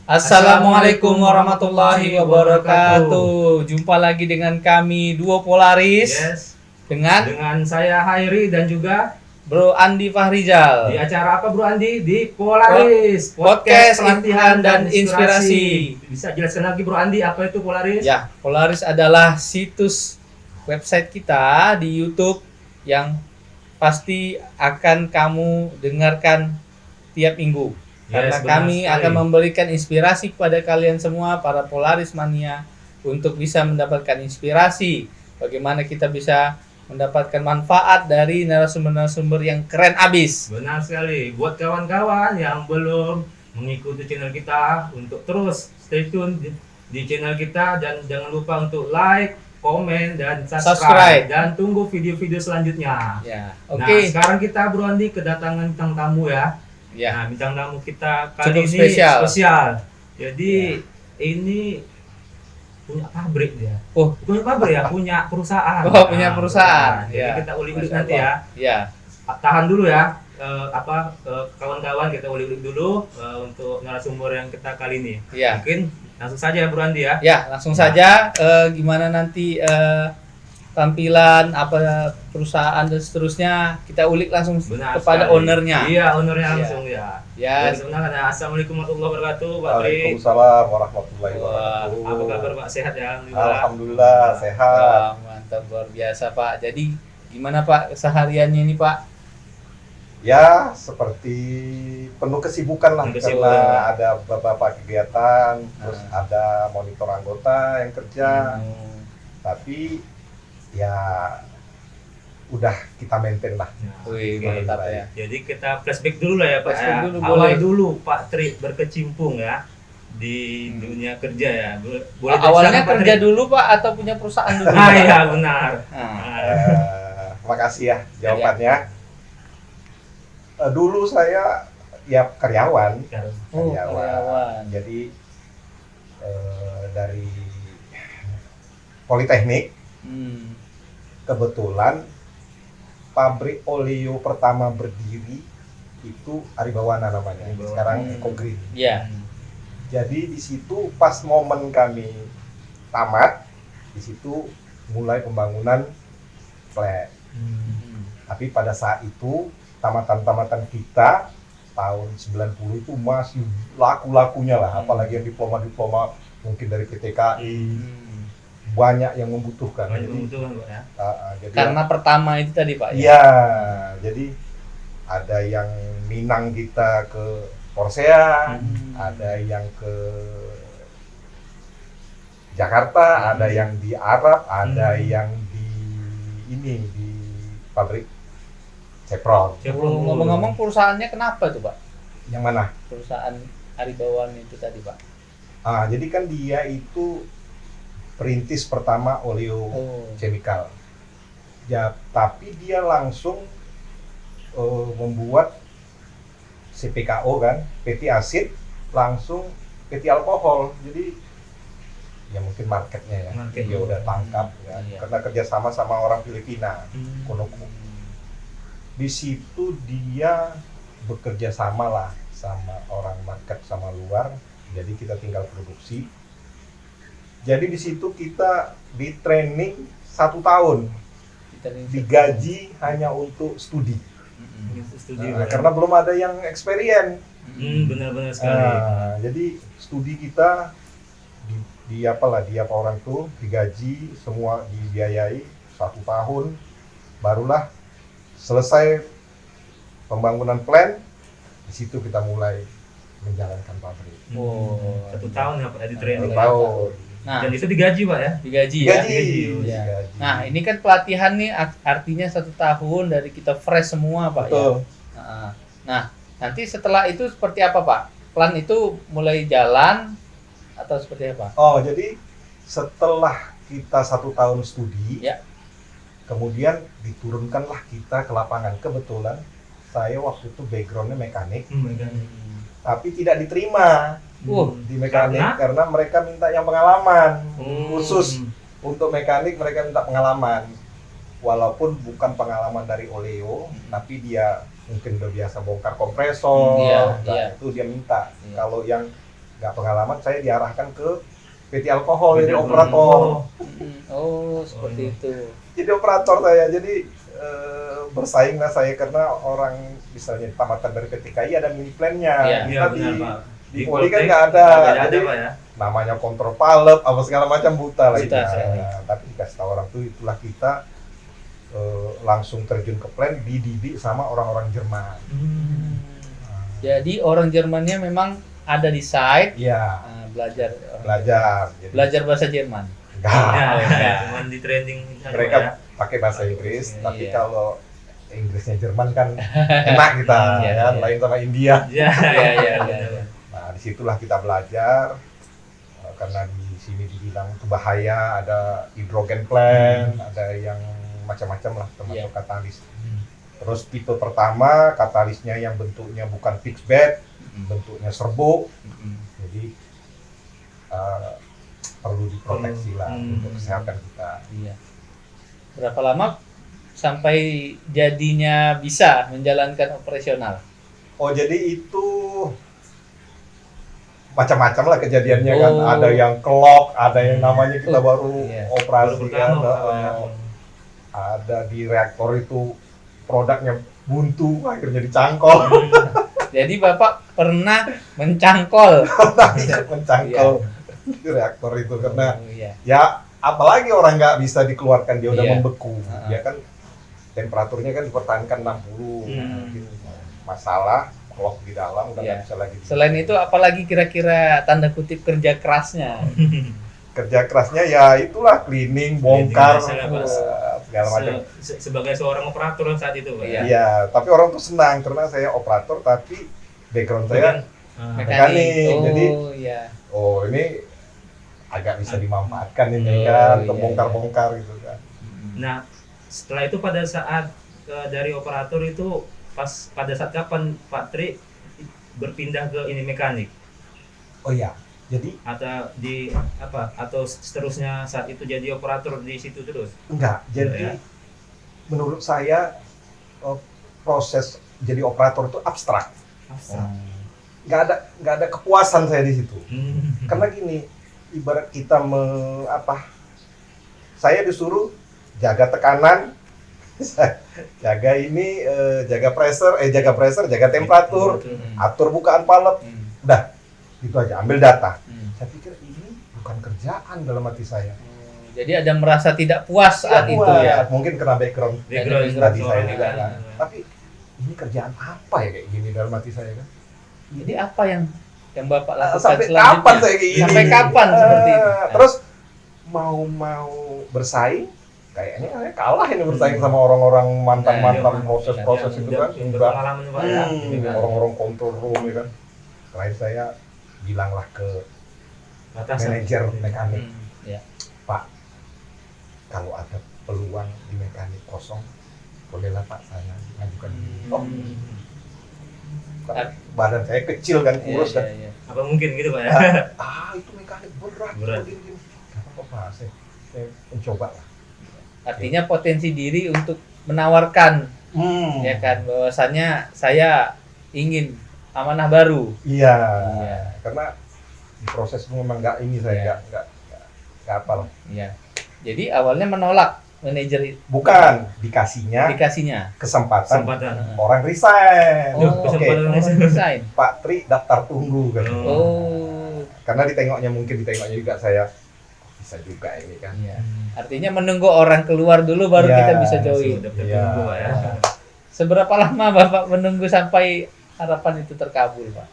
Assalamualaikum warahmatullahi wabarakatuh. Jumpa lagi dengan kami Duo Polaris. Yes. Dengan saya Hairi dan juga Bro Andi Fahrizal. di acara apa Bro Andi? Di Polaris Podcast Pelatihan dan Inspirasi. Bisa jelaskan lagi Bro Andi apa itu Polaris? Ya, Polaris adalah situs website kita di YouTube yang pasti akan kamu dengarkan tiap minggu. Karena kami akan memberikan inspirasi kepada kalian semua para Polaris mania untuk bisa mendapatkan inspirasi bagaimana kita bisa mendapatkan manfaat dari narasumber-narasumber yang keren abis. Benar sekali. Buat kawan-kawan yang belum mengikuti channel kita untuk terus stay tune di channel kita dan jangan lupa untuk like, komen dan subscribe dan tunggu video-video selanjutnya. Ya, oke. Nah, sekarang kita Bro Andi kedatangan bintang tamu ya. Ya. Nah, bintang tamu kita kali cukup ini spesial. Jadi ini punya pabrik dia. Oh, punya pabrik ya, punya perusahaan. Oh, punya perusahaan. Nah, ya. Jadi kita ulik-ulik nanti ya. Ya. Tahan dulu ya. Kawan-kawan kita ulik-ulik dulu untuk narasumber yang kita kali ini. Ya. Mungkin langsung saja ya Bro Andi ya. Ya, langsung saja gimana nanti tampilan apa perusahaan dan seterusnya kita ulik langsung. Benar kepada sekali. ownernya. Iya, ownernya langsung ya. Ya. Sebenarnya Assalamualaikum warahmatullahi wabarakatuh, Pak Tri. Waalaikumsalam warahmatullahi wabarakatuh. Apa kabar Pak? Sehat ya? Alhamdulillah sehat. Mantap, luar biasa Pak. Jadi gimana Pak kesehariannya ini Pak? Ya seperti penuh kesibukan lah karena ada beberapa kegiatan, terus ada monitor anggota yang kerja. Tapi ya udah kita maintain lah. Wih, mantap ya. Jadi kita flashback dulu lah ya Pak. Flashback dulu, awal dulu Pak Tri berkecimpung ya di dunia kerja ya. Boleh awalnya kerja dulu Pak atau punya perusahaan dulu? Iya benar. Terima kasih ya jawabannya. Dulu saya ya karyawan. Jadi dari Politeknik. Kebetulan pabrik oleo pertama berdiri itu Aribawana namanya. Sekarang Ecogreen. Iya. Jadi di situ pas momen kami tamat, di situ mulai pembangunan plant. Tapi pada saat itu tamatan-tamatan kita tahun 90 itu masih laku-lakunya lah, apalagi yang diploma-diploma mungkin dari PTKI. Banyak yang membutuhkan. Jadi karena pertama itu tadi Pak. Iya, jadi ada yang Minang kita ke Porsea, ada yang ke Jakarta, ada yang di Arab, ada yang di pabrik Chevron. Ngomong-ngomong perusahaannya kenapa tuh Pak? Yang mana? Perusahaan Aribawan itu tadi Pak. Jadi kan dia itu perintis pertama oleo chemical. Ya, tapi dia langsung membuat CPKO kan, PT asid, langsung PT alkohol. Jadi ya mungkin marketnya ya, dia udah tangkap ya, karena kerjasama sama orang Filipina, Konoko. Di situ dia bekerja sama lah sama orang market sama luar, jadi kita tinggal produksi. Jadi di situ kita di training 1 tahun, digaji hanya untuk studi. Karena belum ada yang experience. Benar-benar sekali. Jadi studi kita di apa orang tuh digaji semua dibiayai 1 tahun, barulah selesai pembangunan plant. Di situ kita mulai menjalankan pabrik. 1 tahun ya Pak di training. 1 tahun. Nah, dan itu digaji Pak ya? Digaji. Ya. Nah, ini kan pelatihan nih artinya 1 tahun dari kita fresh semua Pak. Betul. Ya. Nah, nanti setelah itu seperti apa Pak? Plan itu mulai jalan atau seperti apa? Jadi setelah kita 1 tahun studi, kemudian diturunkanlah kita ke lapangan. Kebetulan saya waktu itu backgroundnya mekanik. Tapi tidak diterima di mekanik karena mereka minta yang pengalaman. Khusus untuk mekanik mereka minta pengalaman, walaupun bukan pengalaman dari oleo, tapi dia mungkin udah biasa bongkar kompresor, itu dia minta. Kalau yang nggak pengalaman, saya diarahkan ke PT Alkohol jadi PT operator. Oh, seperti itu. Jadi operator saya, jadi bersainglah saya karena orang misalnya tamatan dari PT KAI ada mini plan-nya. Iya, Iya, Tapi benar, Pak. di Poli kan nggak ada. Jadi Pak ya. namanya kontrol palep apa segala macam buta lah. Buta Nah, sekali. tapi dikasih tahu orang tuh itulah kita langsung terjun ke plan, dididik sama orang-orang Jerman. Jadi orang Jermannya memang ada di site Iya, belajar Jadi, belajar bahasa Jerman. enggak. Ya, cuman di trending saja, Mereka Pak, ya. pakai bahasa Inggris, tapi Iya. kalau Inggrisnya Jerman kan enak kita, Iya, kan iya. lain sama India. Iya, Iya, iya, benar. iya. Nah, disitulah kita belajar karena di sini dibilang itu bahaya, ada hidrogen plant, ada yang macam-macam lah termasuk Iya. katalis. Terus tipe pertama katalisnya yang bentuknya bukan fixed bed, bentuknya serbuk, jadi perlu diproteksi lah untuk kesehatan kita. Iya. Berapa lama sampai jadinya bisa menjalankan operasional? Oh, jadi itu macam-macam lah kejadiannya kan. Oh. Ada yang kelok, ada yang namanya kita baru Iya. operasi Baru kan. pertama, Pak, ya. Ada di reaktor itu produknya buntu, akhirnya dicangkol. Jadi Bapak pernah mencangkol. Mencangkol di reaktor itu karena Oh, iya. ya apalagi orang nggak bisa dikeluarkan, dia udah Iya. membeku. Ah. Dia kan temperaturnya kan dipertahankan 60. Hmm. Mungkin masalah klok di dalam udah nggak Iya. bisa lagi. Selain itu apalagi kira-kira tanda kutip kerja kerasnya? Kerja kerasnya ya itulah cleaning, bongkar, biasa lah, Pak. segala macam. Sebagai seorang operator saat itu, Pak. Iya. Iya, tapi orang tuh senang karena saya operator tapi background saya mekanik. Oh, Jadi iya. oh ini agak bisa dimanfaatkan ini Oh, kan, iya, bongkar-bongkar gitu kan. Nah, setelah itu pada saat dari operator itu pada saat kapan Pak Tri berpindah ke ini mekanik Oh iya, jadi atau di apa atau seterusnya saat itu jadi operator di situ terus? enggak. Jadi Ya. menurut saya proses jadi operator itu abstrak. Nggak ada kepuasan saya di situ. Karena gini, ibarat kita saya disuruh jaga tekanan, jaga ini, jaga pressure, jaga temperatur, atur bukaan palep, udah gitu aja, ambil data. Saya pikir ini bukan kerjaan dalam hati saya. Jadi ada merasa tidak puas saat Tidak itu puas. ya. Mungkin kena background Background tadi saya seorang juga kan. kan. Tapi ini kerjaan apa ya kayak gini dalam hati saya kan? Jadi apa yang Bapak lakukan Sampai selanjutnya? kapan saya kayak gini? Sampai kapan seperti itu? Terus mau bersaing, kayaknya saya kalah ini bersaing sama orang-orang mantan-mantan Iya, proses-proses itu kan. Yang berpengalaman, Pak, ya. Orang-orang control room ya kan. Terakhir saya bilanglah ke Atasan. manajer mekanik, Ya. Pak, kalau ada peluang di mekanik kosong, bolehlah Pak saya ngajukan. Oh, badan saya kecil kan, kurus kan. Iya. Apa mungkin gitu, Pak ya? Itu mekanik berat. Berat. Gini. Gak apa-apa, saya mencoba lah. Artinya potensi diri untuk menawarkan ya kan bahwasannya saya ingin amanah baru. Iya. Iya. Karena di proses itu memang nggak ini saya Iya. nggak apa lah. Iya. Jadi awalnya menolak manajer itu. Bukan dikasihnya Dikasihnya. kesempatan Kesempatan. orang resign. Oh, Oke, kesempatan. orang resign. Pak Tri daftar tunggu kan. Oh. Karena ditengoknya juga saya bisa juga ini kan. Iya. Artinya menunggu orang keluar dulu baru Iya, kita bisa join. Daftar Iya. tunggu, Pak ya. Seberapa lama Bapak menunggu sampai harapan itu terkabul, Pak?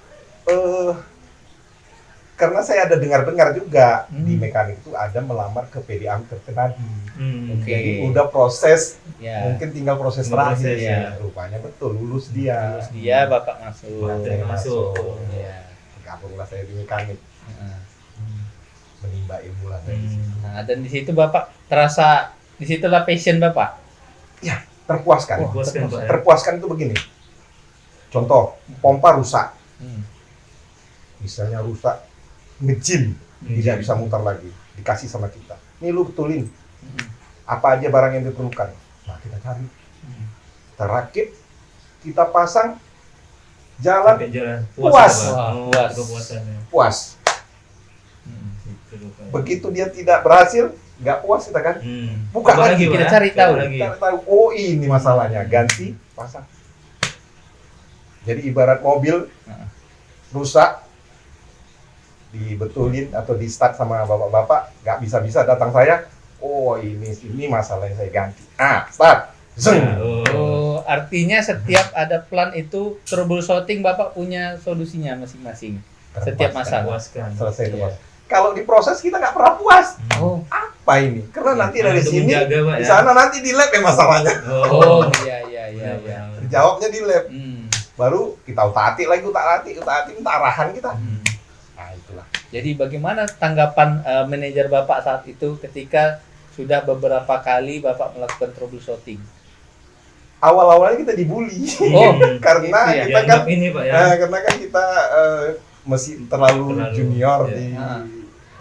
Karena saya ada dengar-dengar juga di Hmm. mekanik itu ada melamar ke PD Amter Kenadi. Hmm. Oke. Jadi udah proses, Ya. mungkin tinggal proses Tinggal terakhir. proses, ya. Rupanya betul lulus dia. Terus dia Bapak masuk. Bapak masuk. Iya. Gabunglah saya di mekanik, Heeh. menimba ilmu lah saya di situ. Nah, dan di situ Bapak terasa disitulah passion Bapak. Terpuaskan. Puaskan, Pak ya. Terpuaskan itu begini. Contoh, pompa rusak. Misalnya rusak, ngejim, tidak bisa muter lagi. Dikasih sama kita. Nih lu betulin. Apa aja barang yang diperlukan. Nah, kita cari. Kita rakit, kita pasang, jalan Sampai jalan puas. ya, Pak? Wah, Oh, puas. kepuasannya. puas. Gitu, Pak. Begitu dia tidak berhasil, nggak puas kita kan. Buka Coba lagi, Pak, kita ya. cari Coba tahu. lagi. Kita tahu, oh ini masalahnya, ganti pasang. Jadi ibarat mobil rusak, dibetulin atau di start sama bapak-bapak, nggak bisa datang saya. Oh ini masalah yang saya ganti. Start, zeng. Oh, artinya setiap ada plan itu troubleshooting Bapak punya solusinya masing-masing. Setiap masalah. Puaskan. Selesai itu, Iya. Bos. Kalau diproses kita nggak pernah puas. Oh, Apa ini? Karena nanti dari Untuk sini, menjaga, Pak, di ya. sana nanti di lab ya masalahnya. oh, iya. Benar-benar. Jawabnya di lab. Hmm. Baru kita utak-atik lagi, minta arahan kita. Nah itulah. Jadi bagaimana tanggapan manajer Bapak saat itu ketika sudah beberapa kali Bapak melakukan troubleshooting? Awal-awalnya kita dibully. Oh, Karena gitu ya. kita kan, Dianggap ini, Pak, ya. karena kan kita masih terlalu junior iya. di.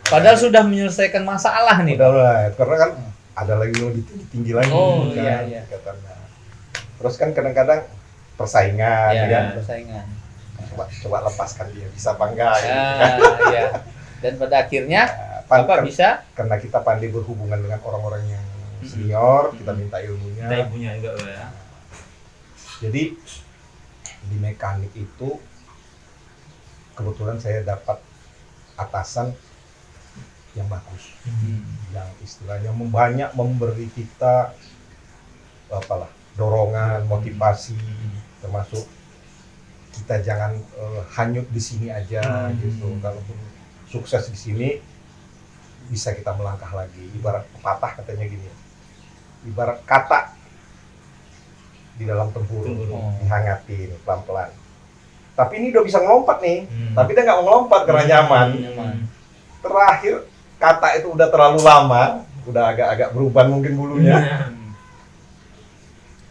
Padahal sudah menyelesaikan masalah nih, Pak. Udah, karena kan ada lagi yang tinggi lagi. Oh, kan, iya. katanya. Terus kan kadang-kadang persaingan, Ya, kan. persaingan. Coba lepaskan dia bisa apa enggak gitu Ah, kan. iya. Dan pada akhirnya Pan- Bapak bisa karena kita pandai berhubungan dengan orang-orang yang senior, kita minta ilmunya. Kita punya juga, Pak, ya. Jadi di mekanik itu kebetulan saya dapat atasan yang bagus, yang istilahnya banyak memberi kita dorongan, motivasi, termasuk kita jangan hanyut di sini aja gitu. Kalaupun sukses di sini bisa kita melangkah lagi. Ibarat pepatah katanya gini, ibarat kata di dalam tempurung, dihangatin pelan-pelan. Tapi ini udah bisa ngelompat nih, tapi dia nggak mau ngelompat karena nyaman. Terakhir kata itu udah terlalu lama, udah agak-agak beruban mungkin bulunya.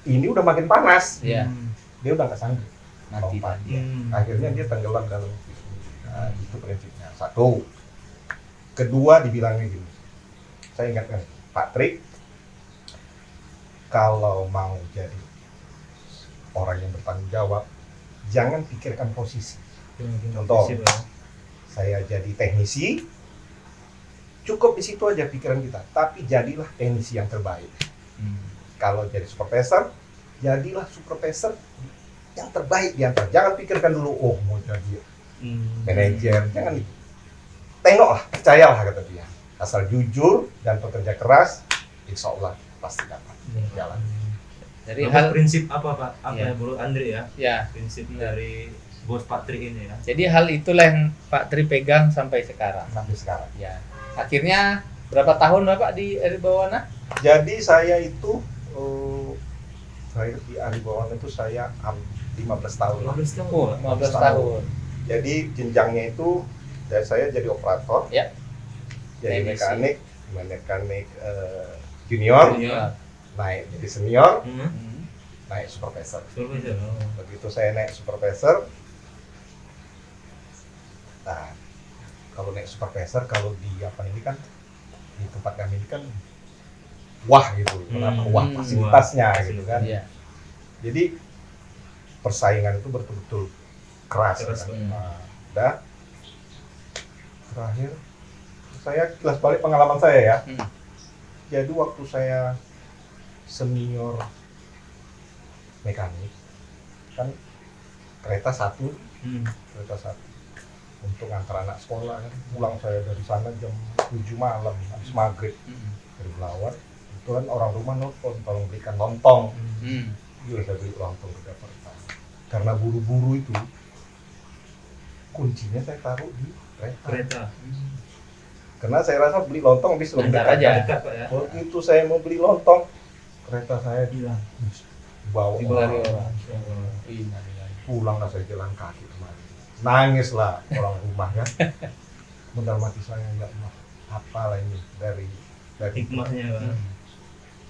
Ini udah makin panas, ya dia udah nggak sanggup mati lompat. tadi. Akhirnya dia tenggelam dalam itu. Nah, itu prinsipnya. Satu. Kedua dibilangnya gini, saya ingatkan Pak Trik, kalau mau jadi orang yang bertanggung jawab, jangan pikirkan posisi. Contoh, saya jadi teknisi, cukup di situ aja pikiran kita. Tapi jadilah teknisi yang terbaik. Kalau jadi supervisor, jadilah supervisor yang terbaik di antara. Jangan pikirkan dulu, oh mau jadi manajer, jangan itu. Tengoklah, percayalah kata dia. Asal jujur dan bekerja keras, insya Allah pasti dapat jalan. Dari Hal hal prinsip apa, Pak? Apa Ya. ya, Bro Andre ya? ya. Prinsip dari bos Pak Tri ini ya. Jadi hal itulah yang Pak Tri pegang sampai sekarang. Sampai sekarang. Ya. Akhirnya berapa tahun Bapak di Aribawana? Jadi saya itu, saya di Aribawana itu saya 15 tahun. 15 tahun. Oh, 15 tahun. Jadi jenjangnya itu, saya jadi operator, Ya. jadi Teknisi. mekanik junior, Junior. naik jadi senior, Hmm. naik supervisor. Supervisor. Begitu saya naik supervisor, nah kalau naik supervisor, kalau di apa ini kan di tempat kami ini kan wah gitu, kenapa wah fasilitasnya gitu kan. Iya. Jadi persaingan itu betul-betul keras. Keras, Kan? hmm. Nah, udah terakhir saya kilas balik pengalaman saya ya. Jadi waktu saya senior mekanik kan kereta satu untuk antar anak sekolah kan, pulang saya dari sana jam 7 malam habis maghrib dari Belawan. Itu kan orang rumah nelfon tolong belikan lontong. Iya, saya beli lontong ke Jakarta. Karena buru-buru itu kuncinya saya taruh di kereta. Karena saya rasa beli lontong habis Bentar dekat aja. kan. Dekat, Pak ya. Waktu itu saya mau beli lontong, kereta saya Hilang. bawa Di Dari bawah. orang. pulang lah saya jalan kaki kemarin. Nangis lah orang rumah kan. Bentar mati saya nggak mau apalah ini dari Hikmahnya, Pak.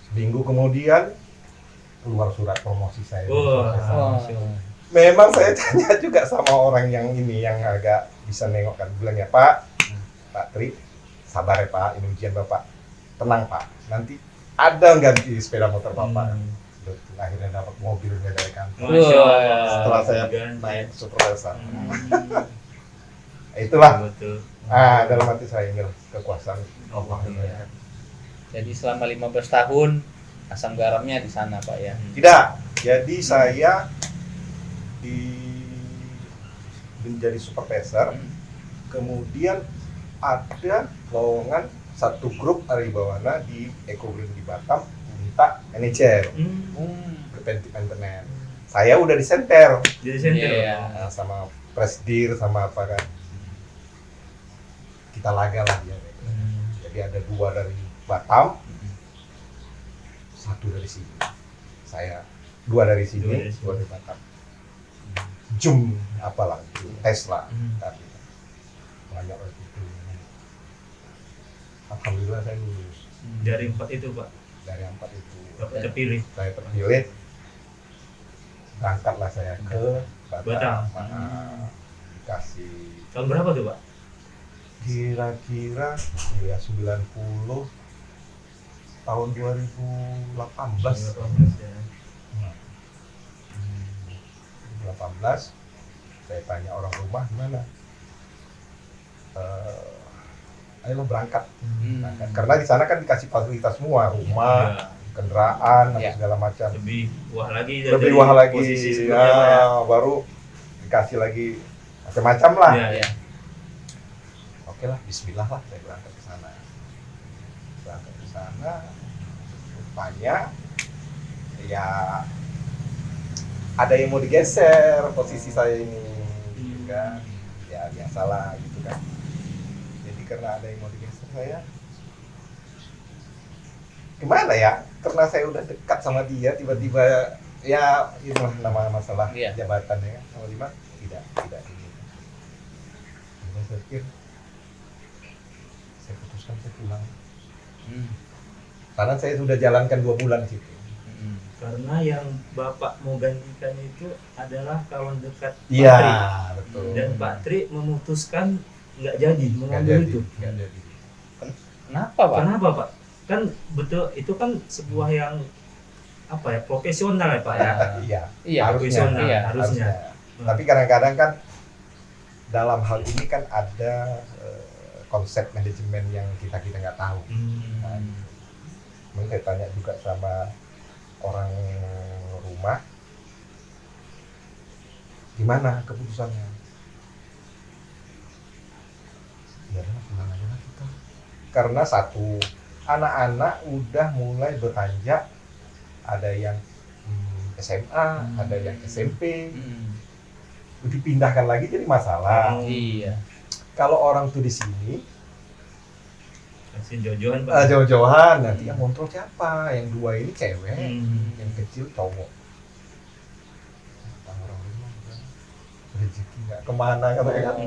Seminggu kemudian keluar surat promosi saya. Wah. Memang saya tanya juga sama orang yang ini yang agak bisa nengok kan, bilang ya Pak Tri, sabar ya Pak, ini ujian Bapak. Tenang Pak, nanti ada ganti sepeda motor Bapak. Betul, akhirnya dapat mobilnya dari kantor Masya Allah. setelah saya Ganti. naik supervisor. Itulah. Betul. Dalam hati saya inilah kekuasaan Allah. Iya. Jadi selama 15 tahun asam garamnya di sana Pak ya. Tidak. Jadi saya menjadi supervisor, kemudian ada lowongan satu grup Aribawana di Eco Green di Batam minta manajer preventive maintenance. Saya udah disenter Jadi center. Iya. sama presdir sama apa kan. Kita laga lah ya. Jadi ada 2 dari Batam, 1 dari sini. Saya 2 dari sini, 2 dari Batam. Jum apalah itu tes lah tapi banyak orang itu. Alhamdulillah saya lulus Dari 4 itu Pak, dari 4 itu. Bapak terpilih. Saya terpilih, berangkatlah saya ke Batam. Dikasih Tahun berapa tuh Pak? kira-kira ya 90 tahun 2018. 2018 saya tanya orang rumah gimana, ayo berangkat. Karena di sana kan dikasih fasilitas semua, rumah, kendaraan, Ya. segala macam. Lebih wah lagi Lebih dari wah lagi, posisi sebelumnya Pak, ya. baru dikasih lagi macam-macam lah. Iya, iya. Oke lah, Bismillah lah saya berangkat ke sana. Rupanya ya ada yang mau digeser posisi saya ini, gitu kan? Ya biasalah gitu kan. Jadi karena ada yang mau digeser saya, gimana ya? Karena saya udah dekat sama dia, tiba-tiba ya inilah nama masalah Iya. jabatan ya, sama lima tidak ini. Saya pikir saya putuskan saya pulang. Karena saya sudah jalankan 2 bulan di situ. Karena yang Bapak mau gantikan itu adalah kawan dekat Pak Iya, Tri. betul. Dan Pak Tri memutuskan nggak jadi Nggak mengambil jadi, itu. nggak jadi. Kenapa Pak? Kenapa Pak? Kan betul itu kan sebuah yang apa ya, profesional ya Pak ya. Iya, Iya. Profesional Iya, harusnya. Tapi kadang-kadang kan dalam hal ini kan ada konsep manajemen yang kita nggak tahu. Mungkin saya tanya juga sama orang rumah, gimana keputusannya? Ya udah pulang aja lah kita. Karena satu, anak-anak udah mulai beranjak, ada yang SMA, ada yang SMP, dipindahkan lagi jadi masalah. Iya. Kalau orang tuh di sini Kasih jojohan Pak. jauh-jauhan, nanti yang kontrol siapa? Yang 2 ini cewek, yang kecil cowok. Orang rumah kan rezeki nggak kemana kadang-kadang.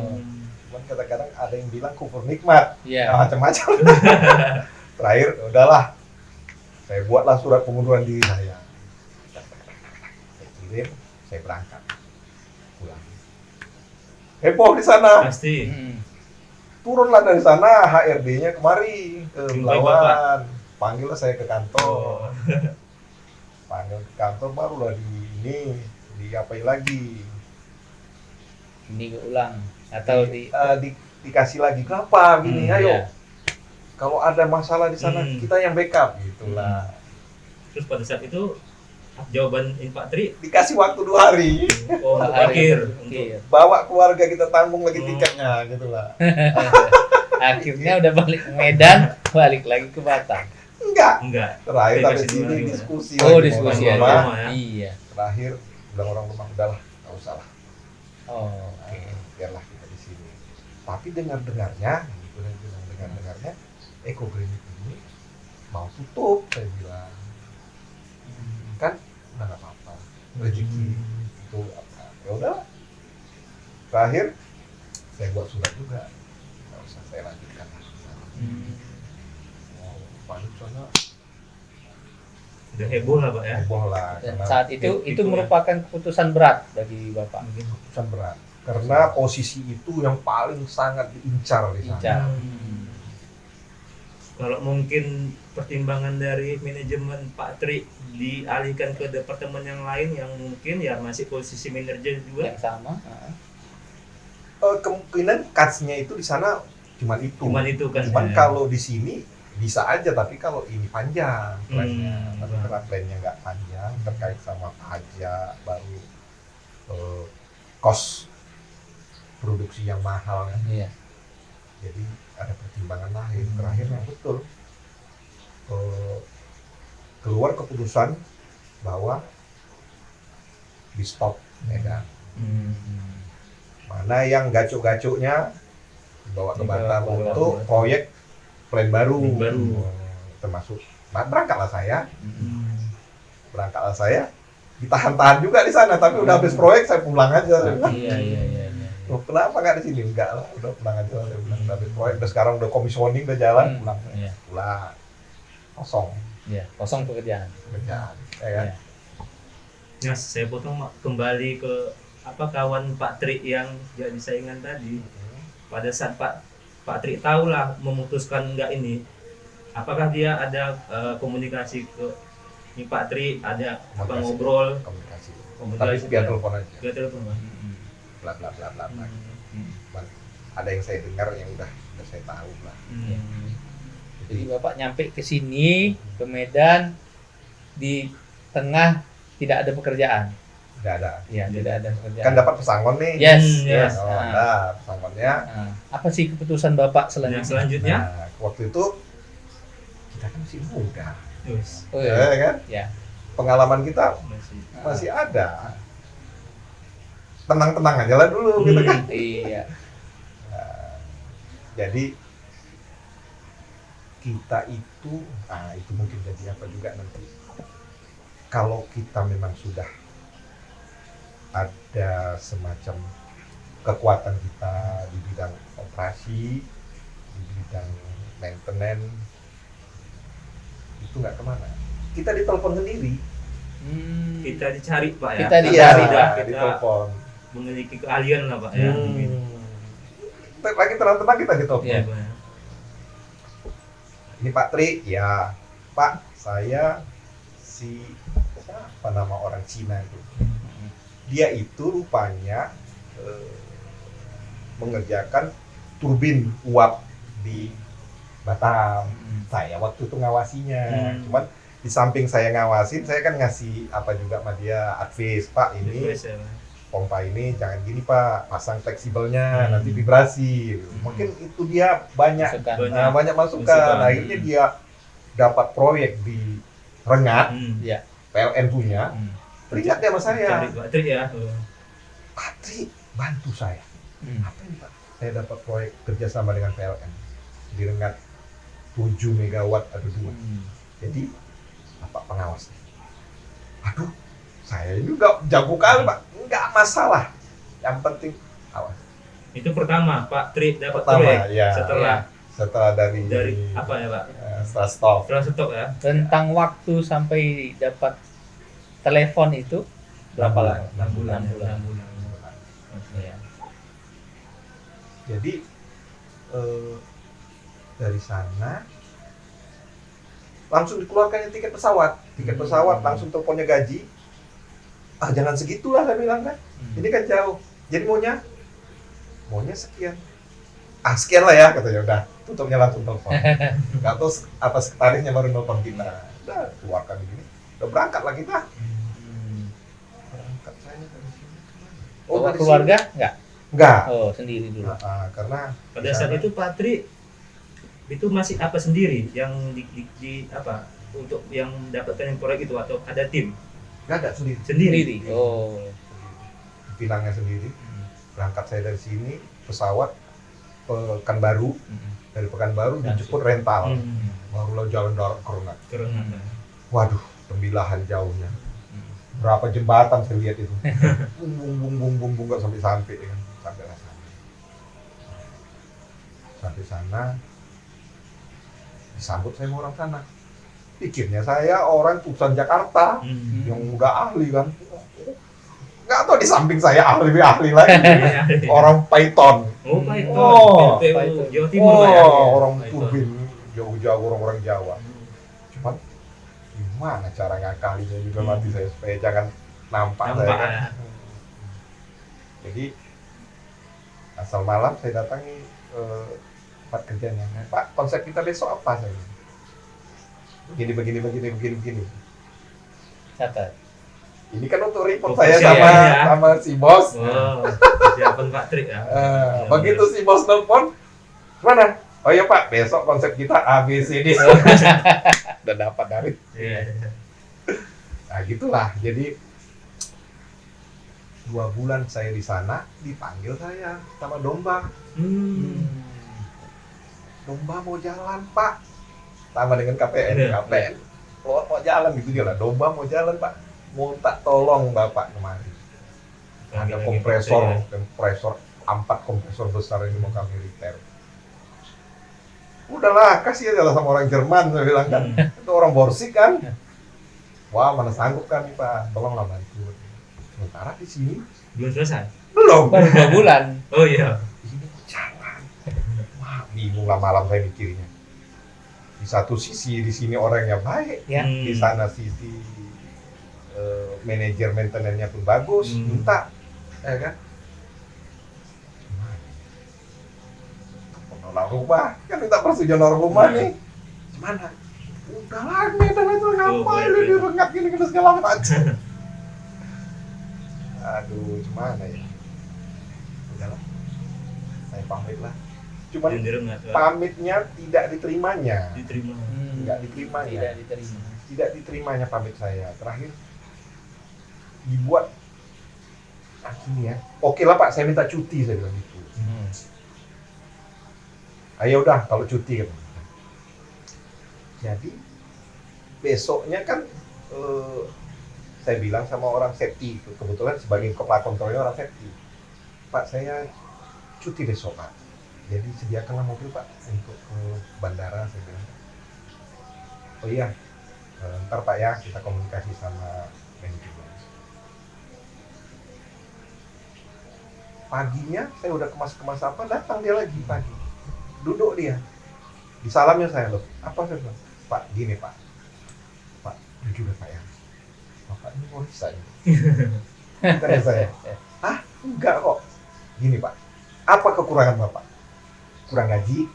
Cuman kadang-kadang ada yang bilang kufur nikmat, Iya. macam-macam. Terakhir udahlah, saya buatlah surat pengunduran diri saya. Saya kirim, saya berangkat pulang. Heboh di sana. Pasti. Turunlah dari sana, HRD-nya kemari ke Jumpai Belawan. Panggillah saya ke kantor. Oh. Panggil ke kantor barulah diapain lagi. Ini ulang atau di Dikasih lagi kenapa gini, ayo. iya. Kalau ada masalah di sana kita yang backup gitulah. Terus pada saat itu jawaban Pak Tri Dikasih waktu 2 hari. untuk akhir untuk Bawa keluarga kita tanggung lagi tiketnya gitulah. Akhirnya udah balik ke Medan, balik lagi ke Batam. enggak. Terakhir sampai Dikasih sini 2 hari, diskusi Oh, lagi diskusi sama ya. orang rumah. ya. Iya. Terakhir bilang orang rumah udahlah, nggak usah lah. Oh, oke. Biarlah kita di sini. Tapi dengar-dengarnya Eco Green ini mau tutup, saya bilang. Kan udah nggak apa-apa, rezeki itu apa. Ya udah. Terakhir saya buat surat juga, nggak usah saya lanjutkan. Mau balik sana Udah heboh lah Pak ya. heboh lah. Dan Karena saat itu itu ya. merupakan keputusan berat bagi Bapak. keputusan berat. Karena posisi itu yang paling sangat diincar di sana. Incar. Kalau mungkin pertimbangan dari manajemen Pak Tri dialihkan ke departemen yang lain yang mungkin ya masih posisi manajer juga yang sama. Kemungkinan cuts-nya itu di sana cuman itu kan. Cuman ya. kalau di sini bisa aja, tapi kalau ini panjang plannya. Tapi karena plannya nggak panjang terkait sama pajak baru, cost produksi yang mahal kan. Iya. Jadi ada pertimbangan lain. Terakhir yang betul, keluar keputusan bahwa di stop Medan. Mana yang gacok-gacoknya dibawa ke Batam untuk proyek plan baru. Termasuk berangkatlah saya ditahan-tahan juga di sana, tapi udah habis proyek saya pulang aja. Iya. Loh, kenapa nggak di sini? Enggak lah, udah pulang aja. Udah habis proyek, udah sekarang udah komisioning, udah jalan, pulang. Pulang. Kosong. Iya, kosong pekerjaan. Ya kan? Nah, saya potong kembali ke kawan Pak Tri yang jadi saingan tadi. Pada saat Pak Tri tahulah memutuskan enggak ini, apakah dia ada komunikasi ke ini Pak Tri, ada ngobrol komunikasi. Tapi via telepon aja. Via telepon. Bla bla bla bla. Ada yang saya dengar yang udah saya tahu lah. Jadi Bapak nyampe ke sini, ke Medan, di tengah tidak ada pekerjaan. Tidak ada. Iya, tidak ada pekerjaan. Kan dapat pesangon nih. Yes. Ada pesangonnya. Apa sih keputusan Bapak selanjutnya? Nah, waktu itu kita kan masih muda. Oh, iya. Kan? Ya. Pengalaman kita masih ada. Tenang-tenang aja lah dulu gitu kan. Iya. Jadi kita itu mungkin jadi apa juga nanti. Kalau kita memang sudah ada semacam kekuatan kita di bidang operasi, di bidang maintenance, itu nggak kemana. Kita ditelepon sendiri. Kita dicari Pak ya. Kita dicari kita ditelepon. Memiliki keahlian lah Pak ya. Lagi tenang-tenang kita ditelepon. Iya. Ini Pak Tri, ya Pak, saya siapa nama orang Cina itu? Dia itu rupanya mengerjakan turbin uap di Batam. Saya waktu itu ngawasinya, cuman di samping saya ngawasin, saya kan ngasih apa juga sama dia advice, Pak ini pompa ini jangan gini Pak, pasang fleksibelnya nanti vibrasi. Mungkin itu dia banyak masukan. Akhirnya dia dapat proyek di Rengat, PLN punya. Teringat dia sama saya. Pak Tri ya. Pak Tri bantu saya. Apa ini Pak? Saya dapat proyek kerjasama dengan PLN di Rengat 7 megawatt ada 2. Jadi Bapak pengawas. Aduh, saya juga jago kali Pak. Enggak masalah. Yang penting awas. Itu pertama Pak Tri dapat proyek. Ya. Setelah dari apa ya Pak? Setelah stop ya. Tentang waktu sampai dapat telepon itu berapa lama? 6 bulan. Ya. Jadi dari sana langsung dikeluarkan tiket pesawat. Langsung teleponnya gaji. Jangan segitulah saya bilang kan. Ini kan jauh. Jadi maunya sekian. Sekian lah ya katanya, udah tutupnya langsung telepon. Nggak tahu apa sekretarisnya baru nelfon kita. Udah keluarkan begini. Udah berangkat lah kita. Berangkat saya dari sini. Dari keluarga Enggak. Oh, sendiri dulu. Karena pada saat itu Pak Tri itu masih apa sendiri yang di apa untuk yang mendapatkan proyek itu atau ada tim? Nggak ada, sendiri. Oh. Pinangnya sendiri. Berangkat saya dari sini, pesawat Pekanbaru. Dari Pekanbaru dijemput rental. Baru lo jalan darat ke Rengat. Waduh, tembilahan jauhnya. Berapa jembatan saya lihat itu. Bung nggak sampai kan. Sampai sana disambut saya sama orang sana. Pikirnya saya orang utusan Jakarta yang udah ahli kan. Nggak tahu di samping saya ahli lagi. Orang Python. Python. Jawa Timur ya. Orang turbin jauh-jauh orang-orang Jawa. Cuman gimana cara ngakalinya juga mati saya supaya jangan nampak saya kan. ya. Jadi asal malam saya datangi tempat kerjanya. Pak, konsep kita besok apa saya? Begini. Catat. Ini kan untuk report Oh, saya ya. sama si bos. Oh, siapin Pak Trik ya. Begitu si bos nelfon, mana? Oh iya Pak, besok konsep kita A, B, C, D. Udah dapat dari. Iya. Nah gitulah, jadi 2 bulan saya di sana, dipanggil saya sama domba. Domba mau jalan Pak, sama dengan KPN. Mau jalan gitu dia lah, domba mau jalan Pak, mau tak tolong Bapak kemarin. Ada kompresor 4 kompresor besar ini mau kami repair. Udahlah, kasih aja lah sama orang Jerman, saya bilang kan. Itu orang Borsig kan. Wah, mana sanggup kan nih Pak, tolonglah bantu. Sementara di sini Belum selesai. belum. Baru 2 bulan. Oh iya. Ini jangan. Wah, bingung lah malam saya mikirnya. Di satu sisi di sini orangnya baik, Ya. di sana sisi manajer maintenance-nya pun bagus, minta, ya kan? Orang rumah, kan minta persetujuan orang rumah nih. Gimana? Udah lah, Medan itu ngapain lu direngat gini segala macam. Aduh, gimana ya? Udahlah, saya pamit lah. Cuman pamitnya tidak diterimanya. Diterima. Nggak diterimanya. Tidak diterimanya pamit saya. Terakhir dibuat gini ya. Oke lah Pak, saya minta cuti, saya bilang gitu. Ayo udah kalau cuti kan. Jadi besoknya kan saya bilang sama orang safety, kebetulan sebagai kepala kontrolnya orang safety. Pak, saya cuti besok Pak. Jadi sediakanlah mobil Pak untuk bandara, saya bilang. Oh iya, ntar Pak ya kita komunikasi sama manajemen. Paginya saya udah kemas apa, datang dia lagi pagi. Duduk dia, disalamnya saya loh. Apa saya bilang? Pak, gini Pak, jujur ya Pak ya, Bapak ini mau resign. Tanya saya, enggak kok. Gini Pak, apa kekurangan Bapak? Kurang gaji?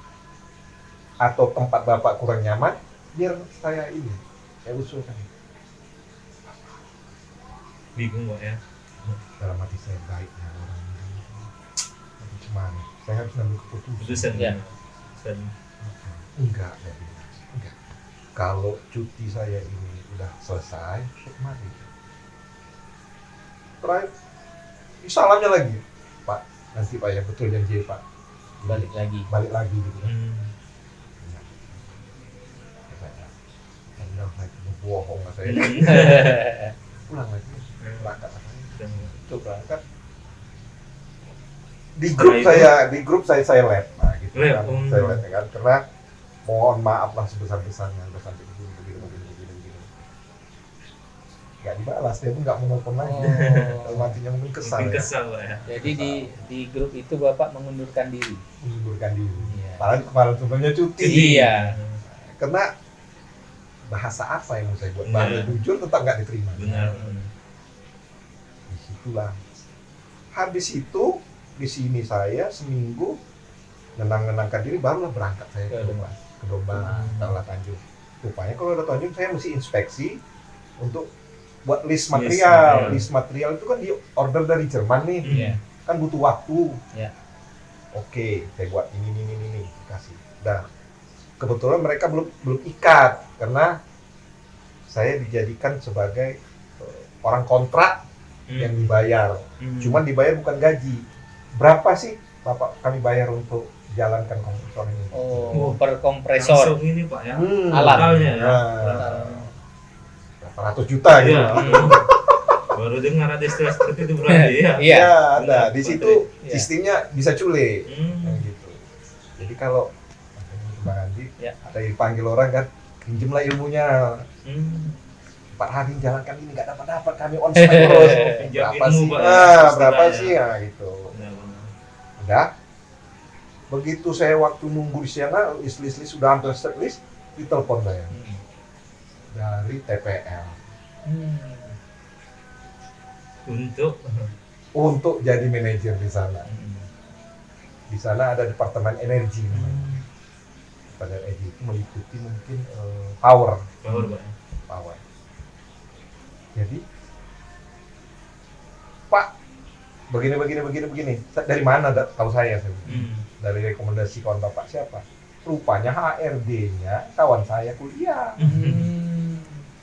Atau tempat Bapak kurang nyaman? Biar saya usulkan. Bingung Pak ya. Dalam hati saya baiknya orang ini. Tapi cuman, saya harus ngambil keputusan. Ya. Enggak. Kalau cuti saya ini udah selesai, saya mari. Terakhir, salamnya lagi, Pak. Nanti Pak ya, betul janji Pak. Balik lagi gitu kan. Saya bohong lah saya. Pulang lagi, berangkat itu berangkat. Di grup saya lab, nah gitu kan, saya lab kan, karena mohon maaf lah sebesar-besarnya udah sampai begini. Nggak dibalas, dia pun nggak mau nelfon lagi. Matinya mungkin kesal ya. Jadi di grup itu Bapak mengundurkan diri. Iya. Padahal kemarin sebelumnya cuti. Iya. Karena bahasa apa yang mau saya buat? Bahasa jujur tetap nggak diterima. Benar. Disitulah. Habis itu di sini saya seminggu nenangkan diri, barulah berangkat saya ke Domba, Daulah Tanjung. Rupanya kalau udah Tanjung saya mesti inspeksi untuk buat list material. List material itu kan di order dari Jerman nih, kan butuh waktu. Oke, saya buat ini kasih. Dan kebetulan mereka belum ikat karena saya dijadikan sebagai orang kontrak yang dibayar. Cuman dibayar bukan gaji. Berapa sih Bapak kami bayar untuk jalankan kompresor ini? Oh, per kompresor. Langsung ini Pak ya. Alatnya ya. Berapa ratus juta gitu. Baru dengar ada istilah seperti itu berarti ya. Iya. Ada. Di situ sistemnya bisa cule. Gitu. Jadi kalau Bang Andi ada dipanggil orang kan, pinjemlah ilmunya. 4 hari jalankan ini nggak dapat kami on site terus. Berapa sih? Berapa sih? Nah, gitu. Udah Begitu saya waktu nunggu di sana, list sudah hampir set list, ditelepon saya dari TPL untuk jadi manajer di sana. Di sana ada departemen energi. Pada energi itu meliputi mungkin power. Jadi, Pak, begini. Dari mana tahu saya? Dari rekomendasi kawan Bapak siapa? Rupanya HRD-nya kawan saya kuliah.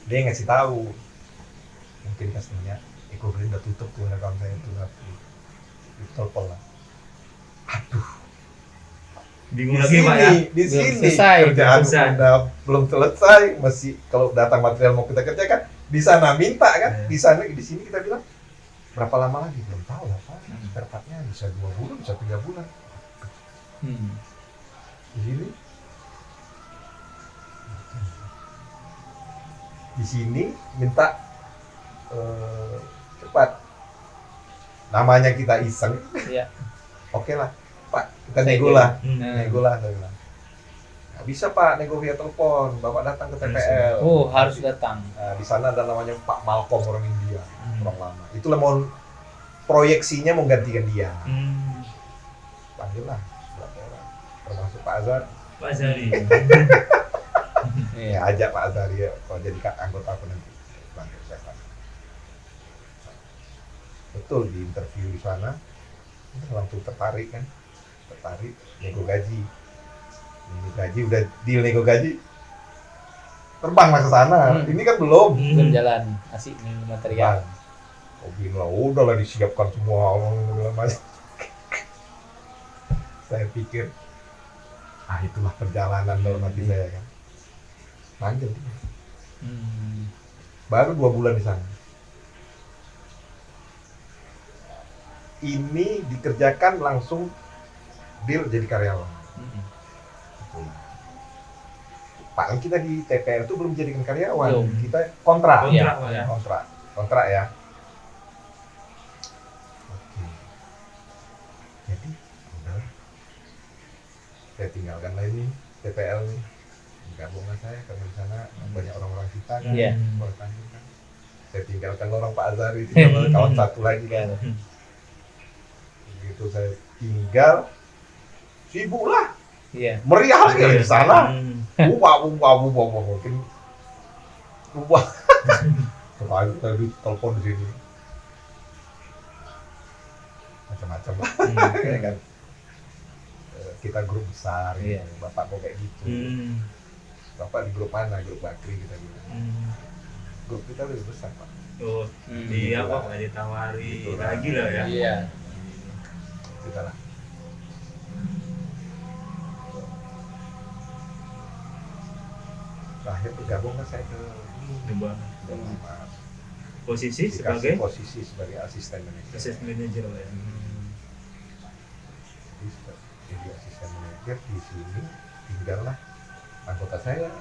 Dia ngasih tahu. Mungkin kasihnya Eko Green udah tutup tuh kawan saya itu telepon lah. Aduh. Bingung lagi Pak ya. Di sini selesai. kerjaan udah belum selesai, masih kalau datang material mau kita kerjakan di sana minta kan, di sana di sini kita bilang berapa lama lagi belum tahu lah Pak. Spare partnya bisa 2 bulan, bisa 3 bulan. Di sini minta cepat. Namanya kita iseng. Iya. Oke lah, Pak, kita nego lah. Nego lah saya bilang. Nggak bisa Pak, nego via telepon. Bapak datang ke TPL. Oh, harus datang. Nah, di sana ada namanya Pak Malcolm, orang India, orang lama. Itulah mau proyeksinya mau gantikan dia. Panggil lah berapa orang, termasuk Pak Azhari. Ya, ajak Pak Azhari ya, kalau jadi anggota aku nanti. Panggil saya. Betul, di interview di sana langsung tertarik, nego gaji, udah deal nego gaji, terbang lah ke sana. Ini kan belum jalan, asik nih material. Oh bilang udahlah disiapkan semua macam. Saya pikir itulah perjalanan dalam hati saya kan. Lanjut. Baru 2 bulan di sana. Ini dikerjakan langsung deal jadi karyawan. Pak, kita di TPL itu belum jadikan karyawan, kita kontrak ya. Oke. Jadi udah, saya tinggalkan lagi TPL nih, gabung saya karena di sana banyak orang-orang kita kan, kan. Saya tinggalkan orang Pak Azhari, tinggal kawan satu lagi kan. Begitu saya tinggal, sibuk lah, meriah sekali di sana. Mungkin tadi telepon di sini macam-macam lah. Kan kita grup besar, Bapak kok kayak gitu. Bapak di grup mana? Grup Bakri kita bilang. Grup kita lebih besar Pak. Di apa Pak, ditawari lagi lah ya. Iya. Kita lah. Terakhir bergabung kan saya ke posisi sebagai asisten manajer. Asisten manajer ya. Jadi asisten manajer di sini tinggallah anggota saya.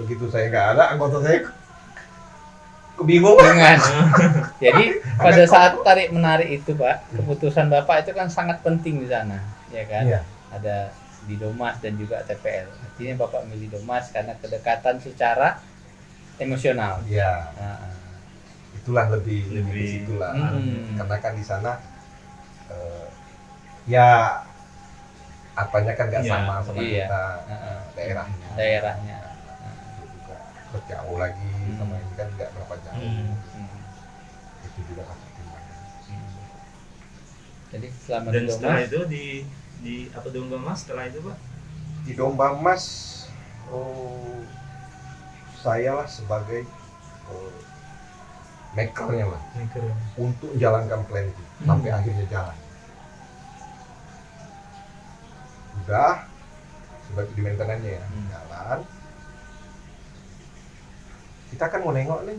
Begitu saya nggak ada, anggota saya kebingungan. Jadi pada saat tarik menarik itu Pak, keputusan Bapak itu kan sangat penting di sana, ya kan? Iya. Ada di Domas dan juga TPL. Artinya Bapak milih Domas karena kedekatan secara emosional. Iya. Itulah lebih situlah. Karena kan di sana ya apanya kan nggak sama kita, daerahnya. Juga berjauh lagi sama ini kan nggak berapa jauh. Itu juga lah pertimbangan. Jadi selama dan setelah itu di apa Domba Emas setelah itu Pak? Di Domba Emas saya lah sebagai makernya lah, untuk menjalankan plan itu sampai akhirnya jalan. Udah sebagai di maintenance-nya ya, jalan. Kita kan mau nengok nih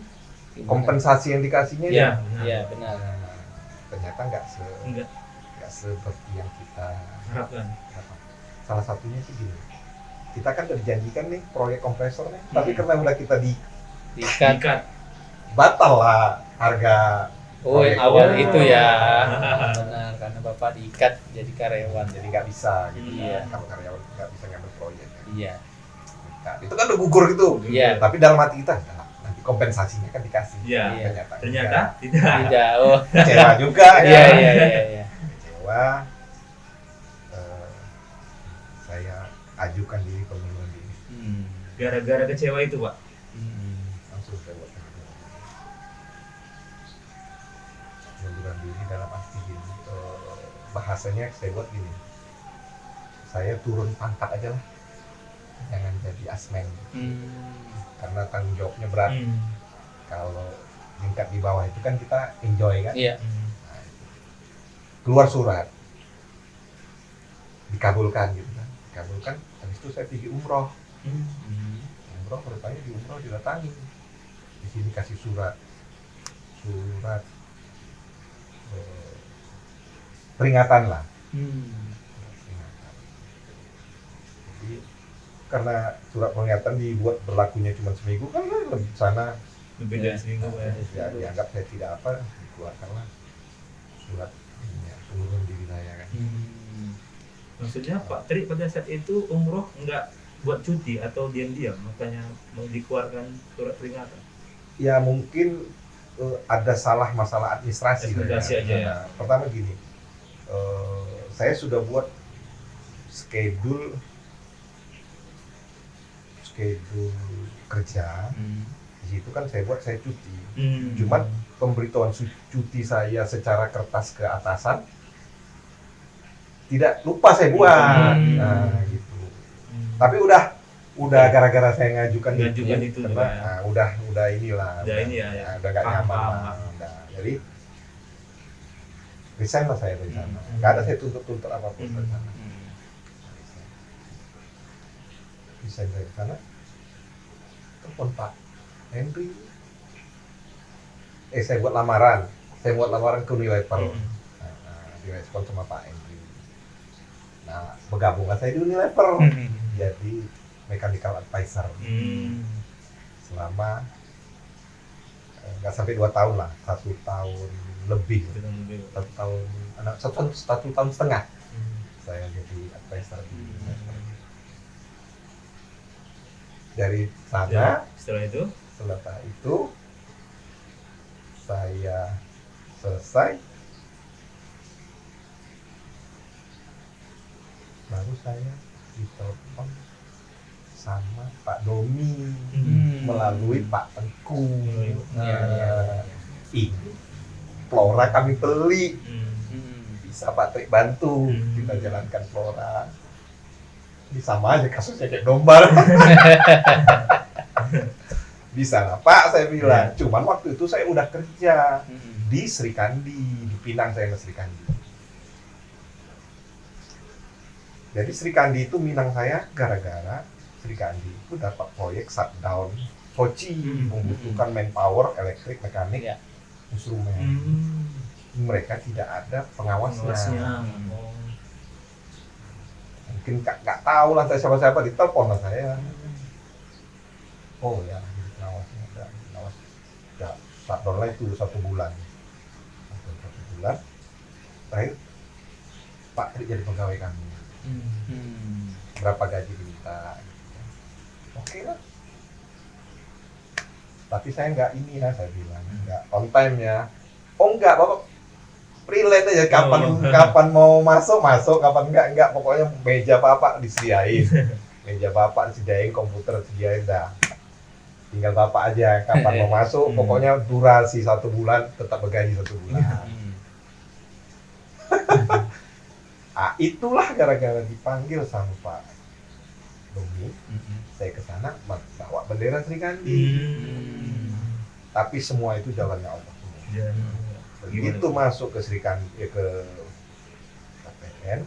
kompensasi yang dikasihnya. Iya benar. Ternyata nggak seperti yang kita harapkan. Salah satunya sih gini, kita kan udah dijanjikan nih proyek kompresor nih, tapi karena udah kita diikat, batal lah harga yang awal itu ya. Benar. karena bapak diikat jadi karyawan. jadi nggak bisa gitu Iya. kan. Kalau karyawan nggak bisa ngambil proyek kan. Iya. Nah, itu kan udah gugur gitu. Iya. Tapi dalam hati kita "Nah, nanti kompensasinya kan dikasih. Iya. Ternyata Ternyata enggak. tidak. Tidak. Oh. Kecewa juga Iya kan. iya iya. Kecewa. Saya ajukan diri pengunduran diri. Gara-gara kecewa itu, Pak. Langsung saya buat pengunduran diri dalam arti gini. Bahasanya saya buat gini. Saya turun pangkat aja lah. Jangan jadi asmen. Karena tanggung jawabnya berat. Kalau tingkat di bawah itu kan kita enjoy kan. Iya. Nah, keluar surat dikabulkan gitu kan, dikabulkan. Habis itu saya pergi umroh. Umroh rupanya di umroh didatangi. Di sini kasih surat peringatan lah. Peringatan. Jadi karena surat peringatan dibuat berlakunya cuma seminggu kan lebih sana Lebih dari seminggu, Pak. ya dianggap saya tidak apa, dikeluarkanlah surat pengunduran diri saya kan. Maksudnya Pak Tri pada saat itu umroh nggak buat cuti atau diam-diam, makanya mau dikeluarkan surat peringatan. Ya mungkin ada salah masalah administrasi. Administrasi aja ya. Nah, pertama gini, saya sudah buat schedule kerja. Di situ kan saya buat saya cuti. Cuman pemberitahuan cuti saya secara kertas ke atasan tidak lupa saya buat. Nah, gitu. Tapi udah gara-gara saya ngajukan itu karena udah inilah. Udah ini ya. Udah nggak nyaman lah. Udah. Jadi resign lah saya dari sana. Nggak ada saya tuntut apapun dari sana. Resign dari sana. Telepon Pak Henry. Saya buat lamaran ke Unilever. Direspon sama Pak Henry. Nah, bergabunglah saya di Unilever. Jadi mechanical advisor. Selama nggak sampai 2 tahun lah, 1 tahun lebih. 1 tahun setengah. Saya jadi advisor di Unilever. Dari sana, setelah itu saya selesai, baru saya ditelepon sama Pak Domi melalui Pak Tengku. Ini Flora kami beli, bisa Pak Tri bantu kita jalankan Flora. Ini sama aja kasusnya kayak domba. Bisa lah Pak, saya bilang. Cuman waktu itu saya udah kerja di Sri Kandi, di Pinang saya ke Sri Kandi. Jadi Sri Kandi itu minang saya gara-gara Sri Kandi itu dapat proyek shutdown Sochi, membutuhkan manpower, elektrik, mekanik, instrumen. Mereka tidak ada pengawasnya. Mungkin nggak tahu lah siapa-siapa, ditelepon lah saya. Oh ya, jadi pengawasnya pengawas. Ya, shutdown lah itu 1 bulan. 1 bulan. Terakhir Pak Tri jadi pegawai kami. Berapa gaji diminta? Oke lah. Tapi saya nggak ini ya, saya bilang nggak on time ya. Oh enggak, Bapak freelance aja, kapan mau masuk, kapan enggak, pokoknya meja Bapak disediain. Meja Bapak disediain, komputer disediain dah. Tinggal Bapak aja kapan mau masuk, pokoknya durasi 1 bulan tetap bergaji 1 bulan. Itulah gara-gara dipanggil sama Pak Domi, saya ke sana bawa bendera Sri Kandi. Tapi semua itu jalannya Allah. Begitu masuk ke Sri Kandi, ke KPN,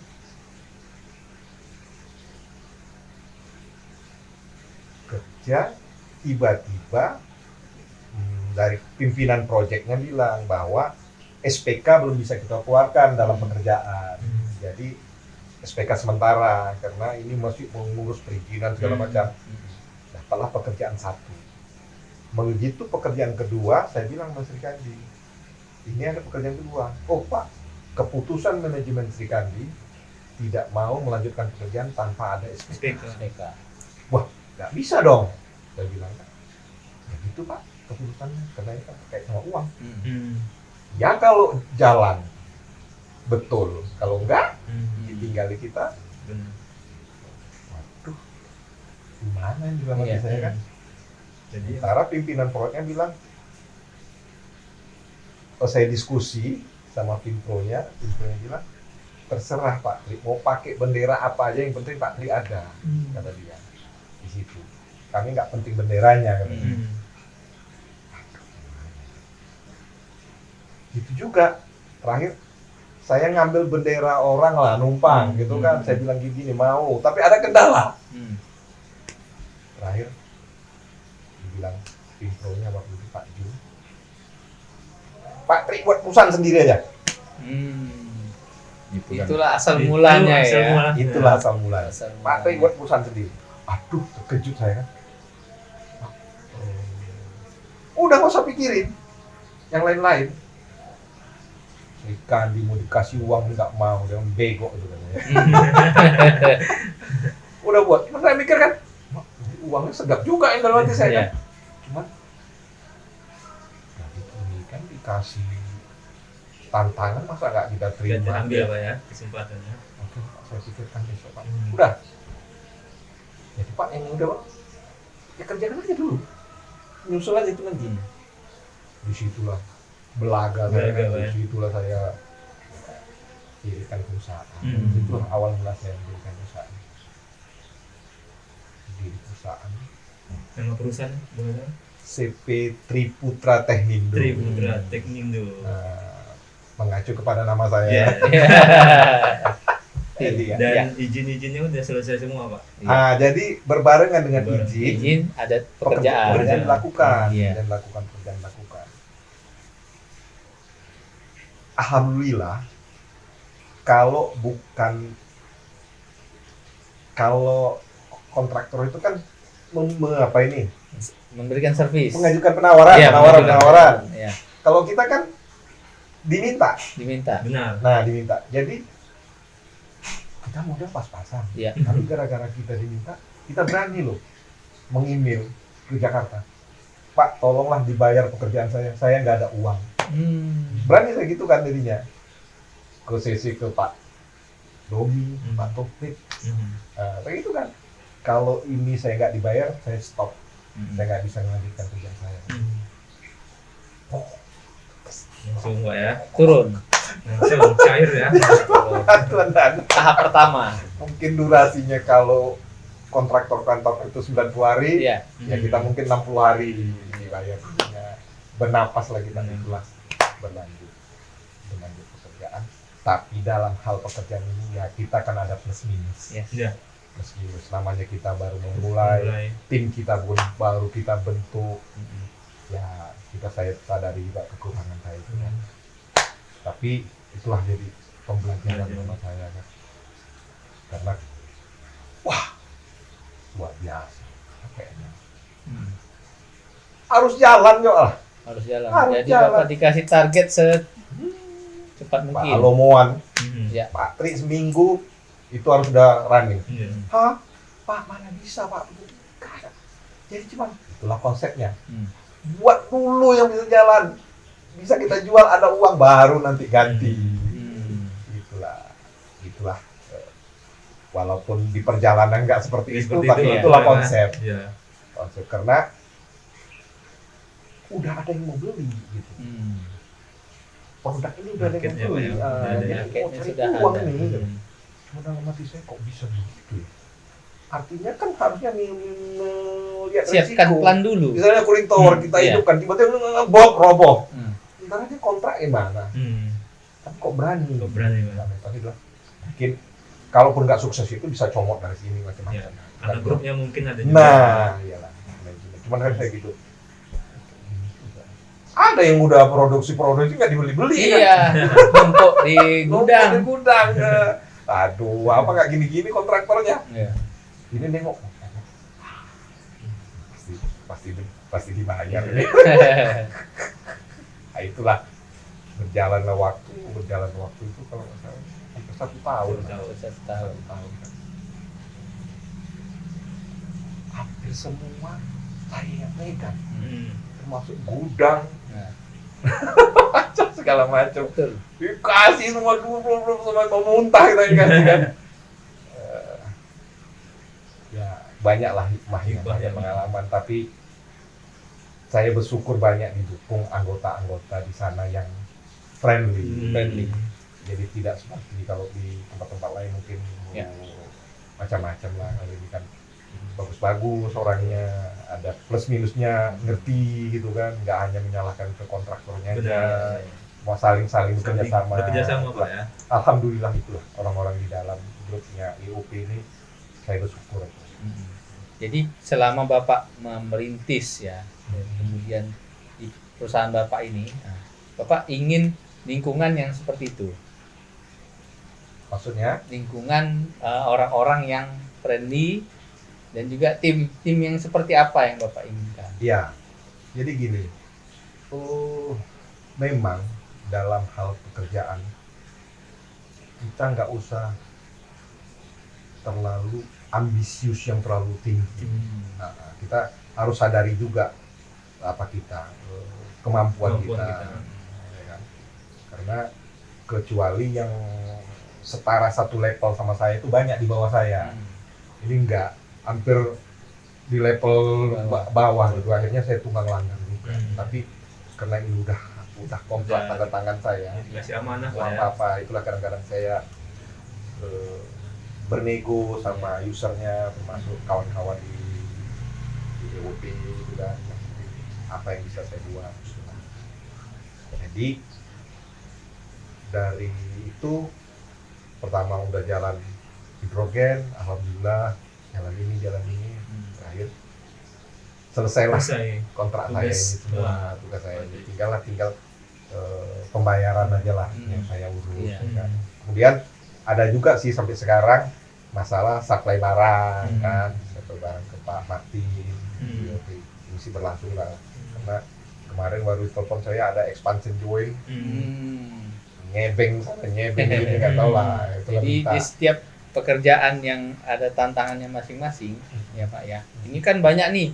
kerja, tiba-tiba dari pimpinan proyeknya bilang bahwa SPK belum bisa kita keluarkan dalam pekerjaan. Jadi SPK sementara karena ini masih mengurus perizinan segala macam. Dapatlah pekerjaan 1. Begitu pekerjaan kedua, saya bilang Mas Rikandi, ini ada pekerjaan kedua. Oh Pak, keputusan manajemen Sri Kandi tidak mau melanjutkan pekerjaan tanpa ada SPK. Wah, nggak bisa dong. Saya bilang, ya gitu Pak, keputusannya karena ini kan terkait sama uang. Ya kalau jalan betul, kalau enggak ditinggali kita. Waduh, gimana yang bilang sama saya kan? Jadi Sementara pimpinan proyeknya bilang, saya diskusi sama Finpronya bilang, terserah Pak Tri, mau pakai bendera apa aja yang penting Pak Tri ada, kata dia di situ. Kami nggak penting benderanya, katanya. Gitu juga. Terakhir saya ngambil bendera orang lah, numpang gitu kan. Saya bilang gini mau, tapi ada kendala. Terakhir dibilang Finpronya waktu itu Pak Ju, Pak Tri buat perusahaan sendiri aja. Gitu kan. Itulah asal mulanya ya. Itulah asal mulanya. Asal Pak Tri mulanya. buat perusahaan sendiri. Aduh, terkejut saya kan. Udah nggak usah pikirin yang lain-lain. Sri Kandi mau dikasih uang nggak mau, dia bego itu katanya. Udah buat, cuma saya mikir kan, wah, ini uangnya sedap juga yang dalam hati saya kan. Cuman, ini kan dikasih tantangan, masa nggak kita terima? kita ambil Pak ya kesempatannya. Oke, Pak, saya pikirkan besok Pak. Udah. Jadi Pak yang udah Pak, ya kerjakan aja dulu. Nyusul aja itu nanti. Disitulah belaga saya kan, disitulah saya dirikan perusahaan. Itulah awal mula saya mendirikan perusahaan. Diri perusahaan. Nama perusahaan boleh? CP Triputra Technindo. Triputra Technindo. Mengacu kepada nama saya. Jadi, Dan izin-izinnya udah selesai semua Pak. Jadi berbarengan dengan izin ada pekerjaan. Pekerjaan dilakukan. Iya. Dan lakukan pekerjaan dilakukan. Alhamdulillah, kalau kontraktor itu kan memberikan servis, mengajukan penawaran. Ya. Kalau kita kan diminta. Benar. Nah, diminta. Jadi kita modal pas-pasan. Ya. Tapi gara-gara kita diminta, kita berani loh mengemail ke Jakarta. Pak, tolonglah dibayar pekerjaan saya nggak ada uang. Berani saya gitu kan jadinya. Ke CC ke Pak Domi, Pak Topik. Kayak gitu kan. Kalau ini saya nggak dibayar, saya stop. Saya nggak bisa melanjutkan kerjaan saya. Langsung Pak ya. Turun. Langsung cair ya. Bantuan dana. Tahap pertama. Mungkin durasinya kalau kontraktor kantor itu 90 hari, Iya. ya kita mungkin 60 hari dibayar. Bernapas lagi kita ikhlas berlanjut pekerjaan. Tapi dalam hal pekerjaan ini ya kita kan ada plus minus. Iya. Plus minus, namanya kita baru memulai, tim kita pun baru kita bentuk. Ya saya sadari juga kekurangan saya itu kan. Tapi itulah jadi pembelajaran buat saya kan. Karena wah luar biasa kayaknya. Harus jalan yuk lah. Harus jalan. Harus Jadi jalan. Bapak dikasih target secepat Pak mungkin. Alomoan, Ya. Pak Tri seminggu itu harus udah running. Hah? Pak mana bisa Pak? Jadi cuma itulah konsepnya. Buat dulu yang bisa jalan, bisa kita jual, ada uang baru nanti ganti. Itulah. Walaupun di perjalanan nggak seperti itu, tapi itulah konsep. Konsep karena udah ada yang mau beli gitu. Produk ini udah ada yang mau beli. Jadi mau cari uang nih. Modal mati saya kok bisa begitu ya? Artinya kan harusnya lihat Siapkan resiko. plan dulu. Misalnya cooling tower kita hidupkan, tiba-tiba roboh. Sebenarnya dia kontrak gimana? Tapi kok berani? Tapi lah, mungkin kalaupun nggak sukses itu bisa comot dari sini macam-macam. Karena grupnya mungkin ada juga. Nah, iyalah. Cuman kan kayak gitu. Ada yang udah produksi nggak dibeli-beli kan? Iya. Numpuk di gudang. Aduh, apa nggak gini-gini kontraktornya? Iya. Ini nengok. Pasti dibayar ini. Nah, itulah berjalanlah waktu itu kalau nggak salah hampir 1 tahun. Satu tahun. Kan. Hampir semua saya yang pegang, termasuk gudang, segala macam. Betul. Dikasih semua belum sampai mau muntah kita dikasih kan. Ya banyaklah hikmahnya, banyak pengalaman. Tapi saya bersyukur banyak didukung anggota-anggota di sana yang friendly. Jadi tidak seperti kalau di tempat-tempat lain mungkin macam-macam lah. Kalau ini kan bagus-bagus orangnya, ada plus minusnya, ngerti gitu kan, nggak hanya menyalahkan ke kontraktornya aja, mau saling bekerja sama Pak ya. Alhamdulillah itulah orang-orang di dalam grupnya IOP ini saya bersyukur. Jadi selama Bapak merintis ya, kemudian di perusahaan Bapak ini, Bapak ingin lingkungan yang seperti itu. Maksudnya Lingkungan orang-orang yang friendly dan juga tim yang seperti apa yang Bapak inginkan? ya, jadi gini, memang dalam hal pekerjaan kita nggak usah terlalu ambisius yang terlalu tinggi. Nah, kita harus sadari juga apa kemampuan kita. Ya kan? Karena kecuali yang setara satu level sama saya itu banyak di bawah saya. Ini enggak, hampir di level bawah gitu. Akhirnya saya tunggang langgang juga. Tapi karena ini udah komplek tanda tangan saya. Dikasih amanah apa itulah kadang-kadang saya bernego sama usernya, termasuk kawan-kawan di EOP gitu kan, apa yang bisa saya buat. Jadi dari itu pertama udah jalan hidrogen, alhamdulillah jalan ini terakhir selesailah kontrak saya ini semua, tugas saya ini tinggal pembayaran aja lah yang saya urus. Kan. Kemudian ada juga sih sampai sekarang masalah supply barang kan, supply barang ke Pak Martin, masih berlangsung lah. Karena kemarin baru telepon saya ada expansion joint, nyebeng ini nggak tahu lah. Jadi di setiap pekerjaan yang ada tantangannya masing-masing, ya Pak ya. Ini kan banyak nih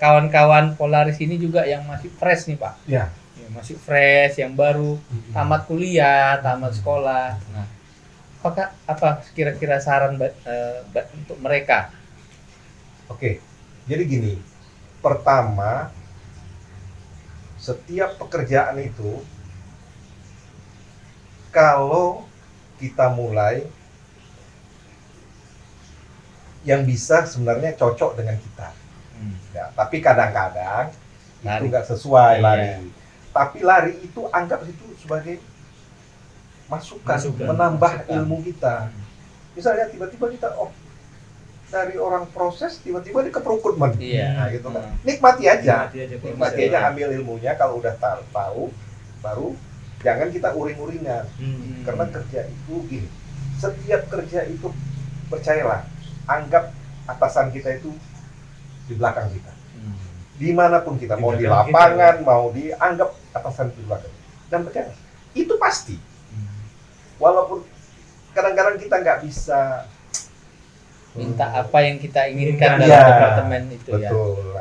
kawan-kawan Polaris ini juga yang masih fresh nih Pak. Ya. Masih fresh, yang baru tamat kuliah, tamat sekolah. Nah, apa kira-kira saran untuk mereka? Oke, jadi gini, pertama setiap pekerjaan itu kalau kita mulai yang bisa sebenarnya cocok dengan kita. Ya, tapi kadang-kadang itu nggak sesuai lari. Tapi lari itu anggap itu sebagai masukan. Menambah ilmu kita. Misalnya tiba-tiba kita dari orang proses tiba-tiba dia ke procurement. Nah, gitu kan. Nikmati aja ambil ilmunya. Kalau udah tahu baru jangan kita uring-uringan. Karena kerja itu gini. Setiap kerja itu percayalah, anggap atasan kita itu di belakang kita. Dimanapun kita, mau di lapangan, mau dianggap atasan di belakang. Dan percaya, itu pasti. Walaupun kadang-kadang kita nggak bisa minta apa yang kita inginkan dalam departemen itu. Betul.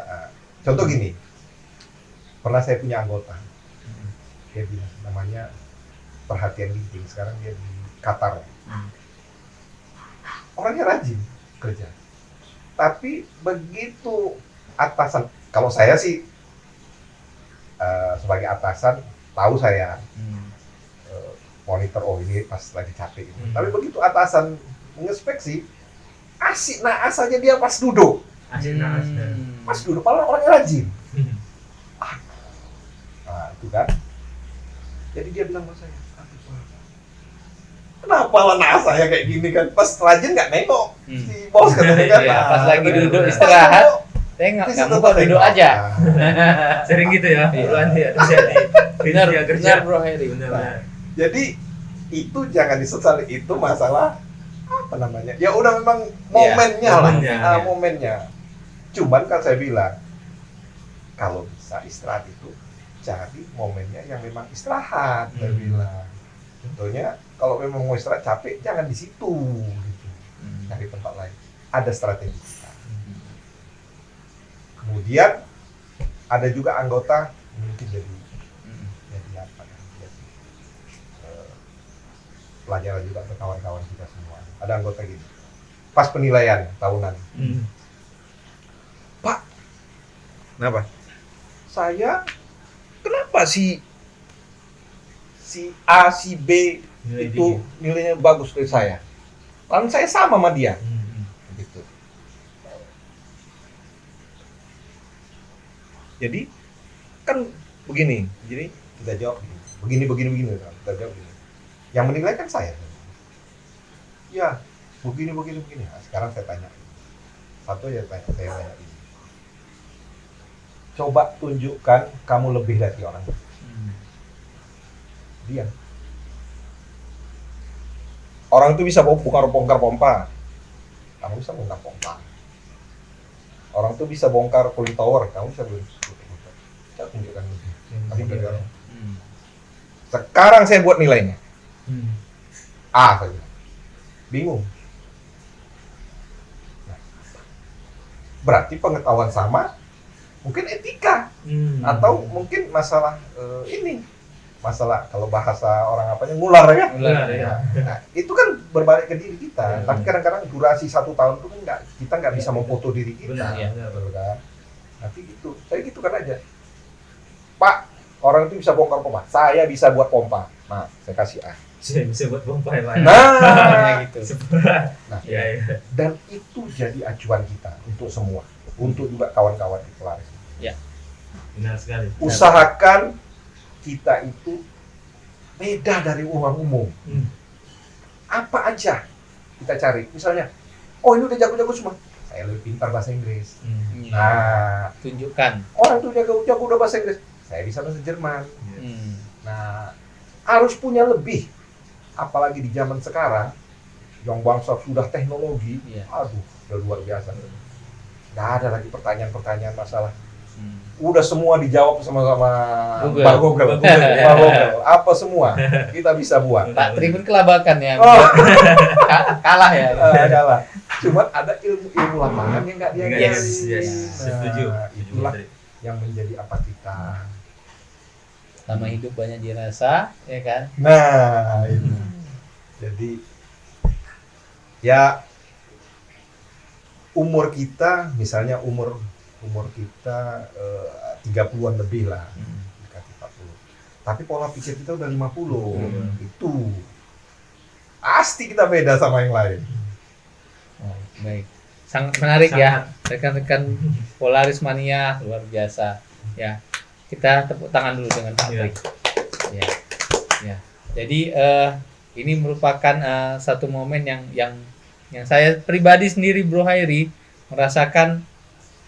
Contoh gini, pernah saya punya anggota, dia bilang namanya Perhatian Ginting, sekarang dia di Qatar. Orangnya rajin kerja, tapi begitu atasan, kalau saya sih sebagai atasan tahu saya monitor, ini pas lagi capek gitu. Tapi begitu atasan menginspeksi, asik naas aja dia pas duduk. Pas duduk, padahal orangnya rajin. Nah, itu kan. Jadi dia bilang sama saya, kenapa lah naas saya kayak gini kan? Pas rajin nggak nengok si bos katanya kan. Pas lagi duduk istirahat, tengok, kamu kok duduk aja. Sering gitu ya. Benar Bro Heri. Jadi itu jangan disesali, itu masalah apa namanya? Ya udah memang momennya lah, momennya. Cuman kan saya bilang kalau bisa istirahat itu cari momennya yang memang istirahat. Saya bilang contohnya kalau memang mau istirahat capek jangan di situ gitu. Cari tempat lain, ada strategi kita. Kemudian ada juga anggota mungkin jadi apa ya, jadi pelajaran juga ke kawan-kawan kita semua. Ada anggota gini, pas penilaian tahunan, Pak, kenapa? Kenapa si A, si B itu nilainya bagus dari saya? Lalu saya sama dia. Gitu. Jadi kan begini, jadi kita jawab begini, kita jawab begini. Yang menilai kan saya. Ya, begini. Nah, sekarang saya tanya. Satu ya saya tanya ini. Coba tunjukkan kamu lebih dari orang. Dia. Orang itu bisa bongkar pompa. Kamu bisa bongkar pompa. Orang itu bisa bongkar cooling tower. Kamu bisa bongkar. Coba tunjukkan lebih. Kamu dari orang. Sekarang saya buat nilainya. A saja. Bingung. Nah, berarti pengetahuan sama, mungkin etika, atau mungkin masalah masalah kalau bahasa orang apanya ngular ya. Nah, itu kan berbalik ke diri kita. Tapi kadang-kadang durasi 1 tahun itu kan kita nggak bisa memfoto diri kita, betul kan? Nanti gitu, saya gitu kan aja. Pak, orang itu bisa bongkar pompa, saya bisa buat pompa. Nah, saya kasih A. Saya bisa buat pompa ya, Pak. Nah, gitu. Nah, dan itu jadi acuan kita untuk semua, untuk juga kawan-kawan di Polaris. Ya, benar sekali. Usahakan kita itu beda dari orang umum. Apa aja kita cari. Misalnya, oh ini udah jago-jago semua. Saya lebih pintar bahasa Inggris. Nah, tunjukkan. orang tuh jago udah bahasa Inggris. Saya bisa bahasa Jerman. Nah, harus punya lebih. Apalagi di zaman sekarang, yang bangsa sudah teknologi, aduh, udah luar biasa. Nggak ada lagi pertanyaan-pertanyaan masalah. Udah semua dijawab sama-sama Pak Google. Apa semua kita bisa buat. Pak Tribun kelabakan ya. Kalah ya. Kalah. Cuma ada ilmu lapangan yang nggak diajarin. Setuju. Itulah yang menjadi apa kita. Sama hidup banyak dirasa, ya kan? Nah, itu. Jadi ya umur kita, misalnya umur kita 30-an lebih lah, dekati 40. Tapi pola pikir kita udah 50. Itu pasti kita beda sama yang lain. Oh, baik. Sangat menarik ya, rekan-rekan Polaris Mania, luar biasa. Ya, kita tepuk tangan dulu dengan Pak Tri. Ya. Jadi ini merupakan satu momen yang saya pribadi sendiri, Bro Hairi, merasakan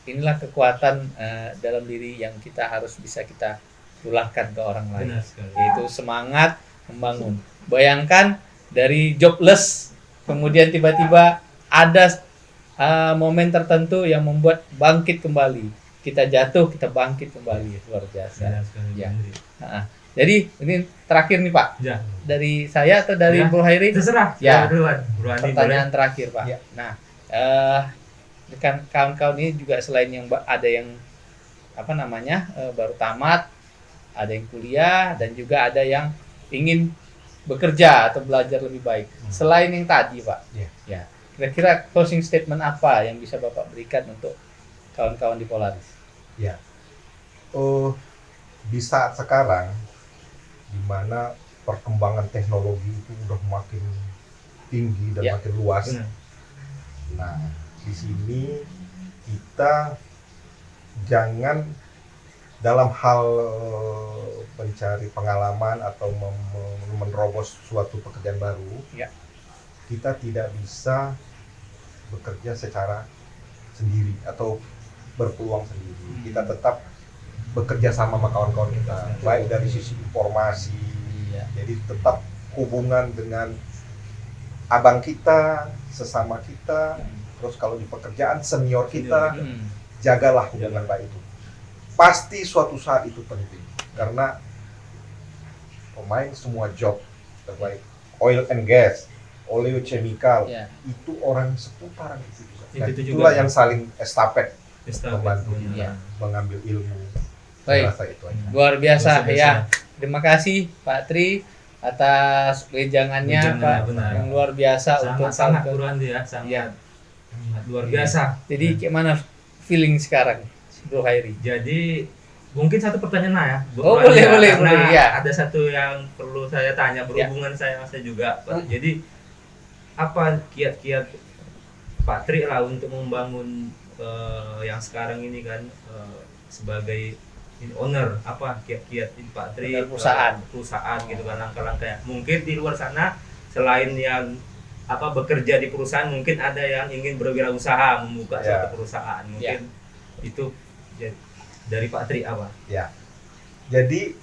inilah kekuatan dalam diri yang kita harus bisa kita tularkan ke orang lain, yaitu semangat membangun. Bayangkan dari jobless, kemudian tiba-tiba ada momen tertentu yang membuat bangkit kembali. Kita jatuh, kita bangkit kembali, luar biasa. Ya. Jadi ini terakhir nih Pak, dari saya atau dari Bro Hairi? Terserah. Ya. Pertanyaan terakhir Pak. Nah, kan kawan-kawan ini juga selain yang ada yang baru tamat, ada yang kuliah, dan juga ada yang ingin bekerja atau belajar lebih baik. Selain yang tadi Pak, ya kira-kira closing statement apa yang bisa Bapak berikan untuk kawan-kawan di Polaris? Ya, di saat sekarang, di mana perkembangan teknologi itu udah makin tinggi dan makin luas. Nah, di sini kita jangan dalam hal mencari pengalaman atau menerobos suatu pekerjaan baru, kita tidak bisa bekerja secara sendiri atau berpeluang sendiri. Kita tetap bekerja sama kawan-kawan kita, baik dari sisi informasi, jadi tetap hubungan dengan abang kita, sesama kita, terus kalau di pekerjaan senior kita, jagalah hubungan baik itu. Pasti suatu saat itu penting. karena pemain semua job terbaik oil and gas, oleochemical, itu orang seputaran itu juga. Dan itulah yang saling estafet membantu kita mengambil ilmu. Baik, itu aja. luar biasa ya. Terima kasih Pak Tri atas wejangannya Pak, yang luar biasa untuk sangat Burhandi ya, sangat luar biasa. Jadi gimana feeling sekarang, Bro Hairi? Jadi mungkin satu pertanyaan ya. Boleh ya. Ada satu yang perlu saya tanya berhubungan saya juga. Jadi apa kiat-kiat Pak Tri lah untuk membangun yang sekarang ini kan sebagai owner, apa kiat-kiat Pak Tri perusahaan gitu kan, langkah-langkah mungkin di luar sana selain yang bekerja di perusahaan, mungkin ada yang ingin berwirausaha membuka suatu perusahaan, mungkin itu dari Pak Tri apa? Ya, jadi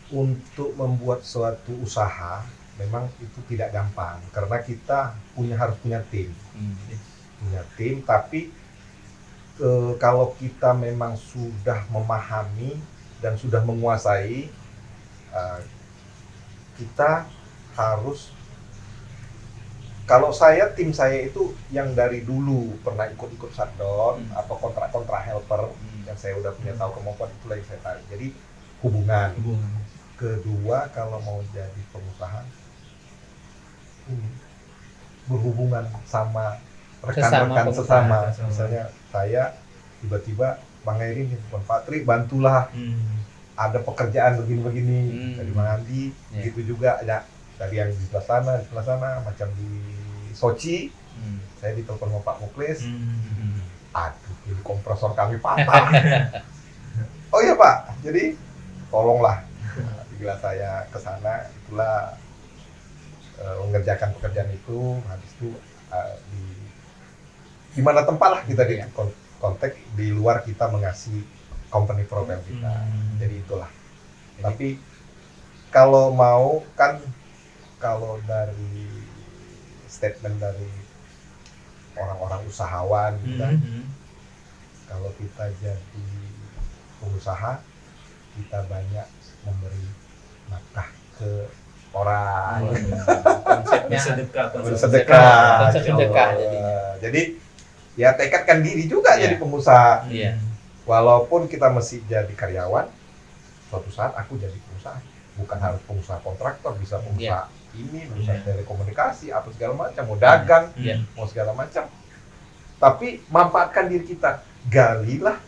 untuk membuat suatu usaha memang itu tidak gampang karena kita harus punya tim, tapi kalau kita memang sudah memahami dan sudah menguasai, kita harus, kalau tim saya itu yang dari dulu pernah ikut-ikut shutdown atau kontrak-kontrak helper yang saya udah punya tahu kemampuan, itulah yang saya tarik. Jadi hubungan. Kedua, kalau mau jadi pengusaha, berhubungan sama rekan-rekan sesama. Misalnya saya tiba-tiba Bang Hairi nih, Pak Tri bantulah, ada pekerjaan begini-begini dari Bang Andi, gitu juga ya, dari yang di sebelah sana, macam di Sochi, saya ditelepon sama Pak Muklis, aduh ini kompresor kami patah. Oh iya Pak, jadi tolonglah, bila saya ke sana, itulah mengerjakan pekerjaan itu, habis itu di mana tempat lah kita di konteks di luar kita mengasih company program kita. Jadi itulah. Tapi kalau mau kan, kalau dari statement dari orang-orang usahawan kan, kalau kita jadi pengusaha, kita banyak memberi nafkah ke orang. Konsepnya bersedekah. Jadi ya tekadkan diri juga jadi pengusaha. Walaupun kita masih jadi karyawan, suatu saat aku jadi pengusaha. Bukan harus pengusaha kontraktor, bisa pengusaha ini, pengusaha telekomunikasi, apa segala macam, mau dagang, mau segala macam. Tapi manfaatkan diri kita, galilah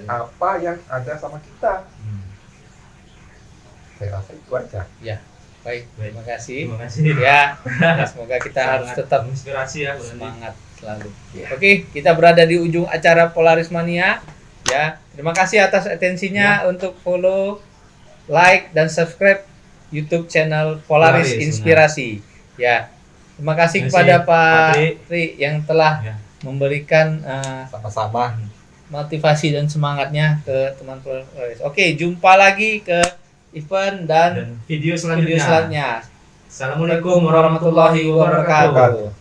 apa yang ada sama kita. Saya rasa itu aja. Baik, terima kasih. Ya, semoga kita harus tetap inspirasi ya, semangat selalu. Oke, kita berada di ujung acara Polaris Mania. Ya, terima kasih atas atensinya untuk follow, like dan subscribe YouTube channel Polaris Inspirasi. Ya, terima kasih kepada Pak Tri yang telah memberikan sama-sama motivasi dan semangatnya ke teman-teman Polaris. Oke, jumpa lagi ke event dan video selanjutnya. Assalamualaikum Assalamualaikum warahmatullahi wabarakatuh.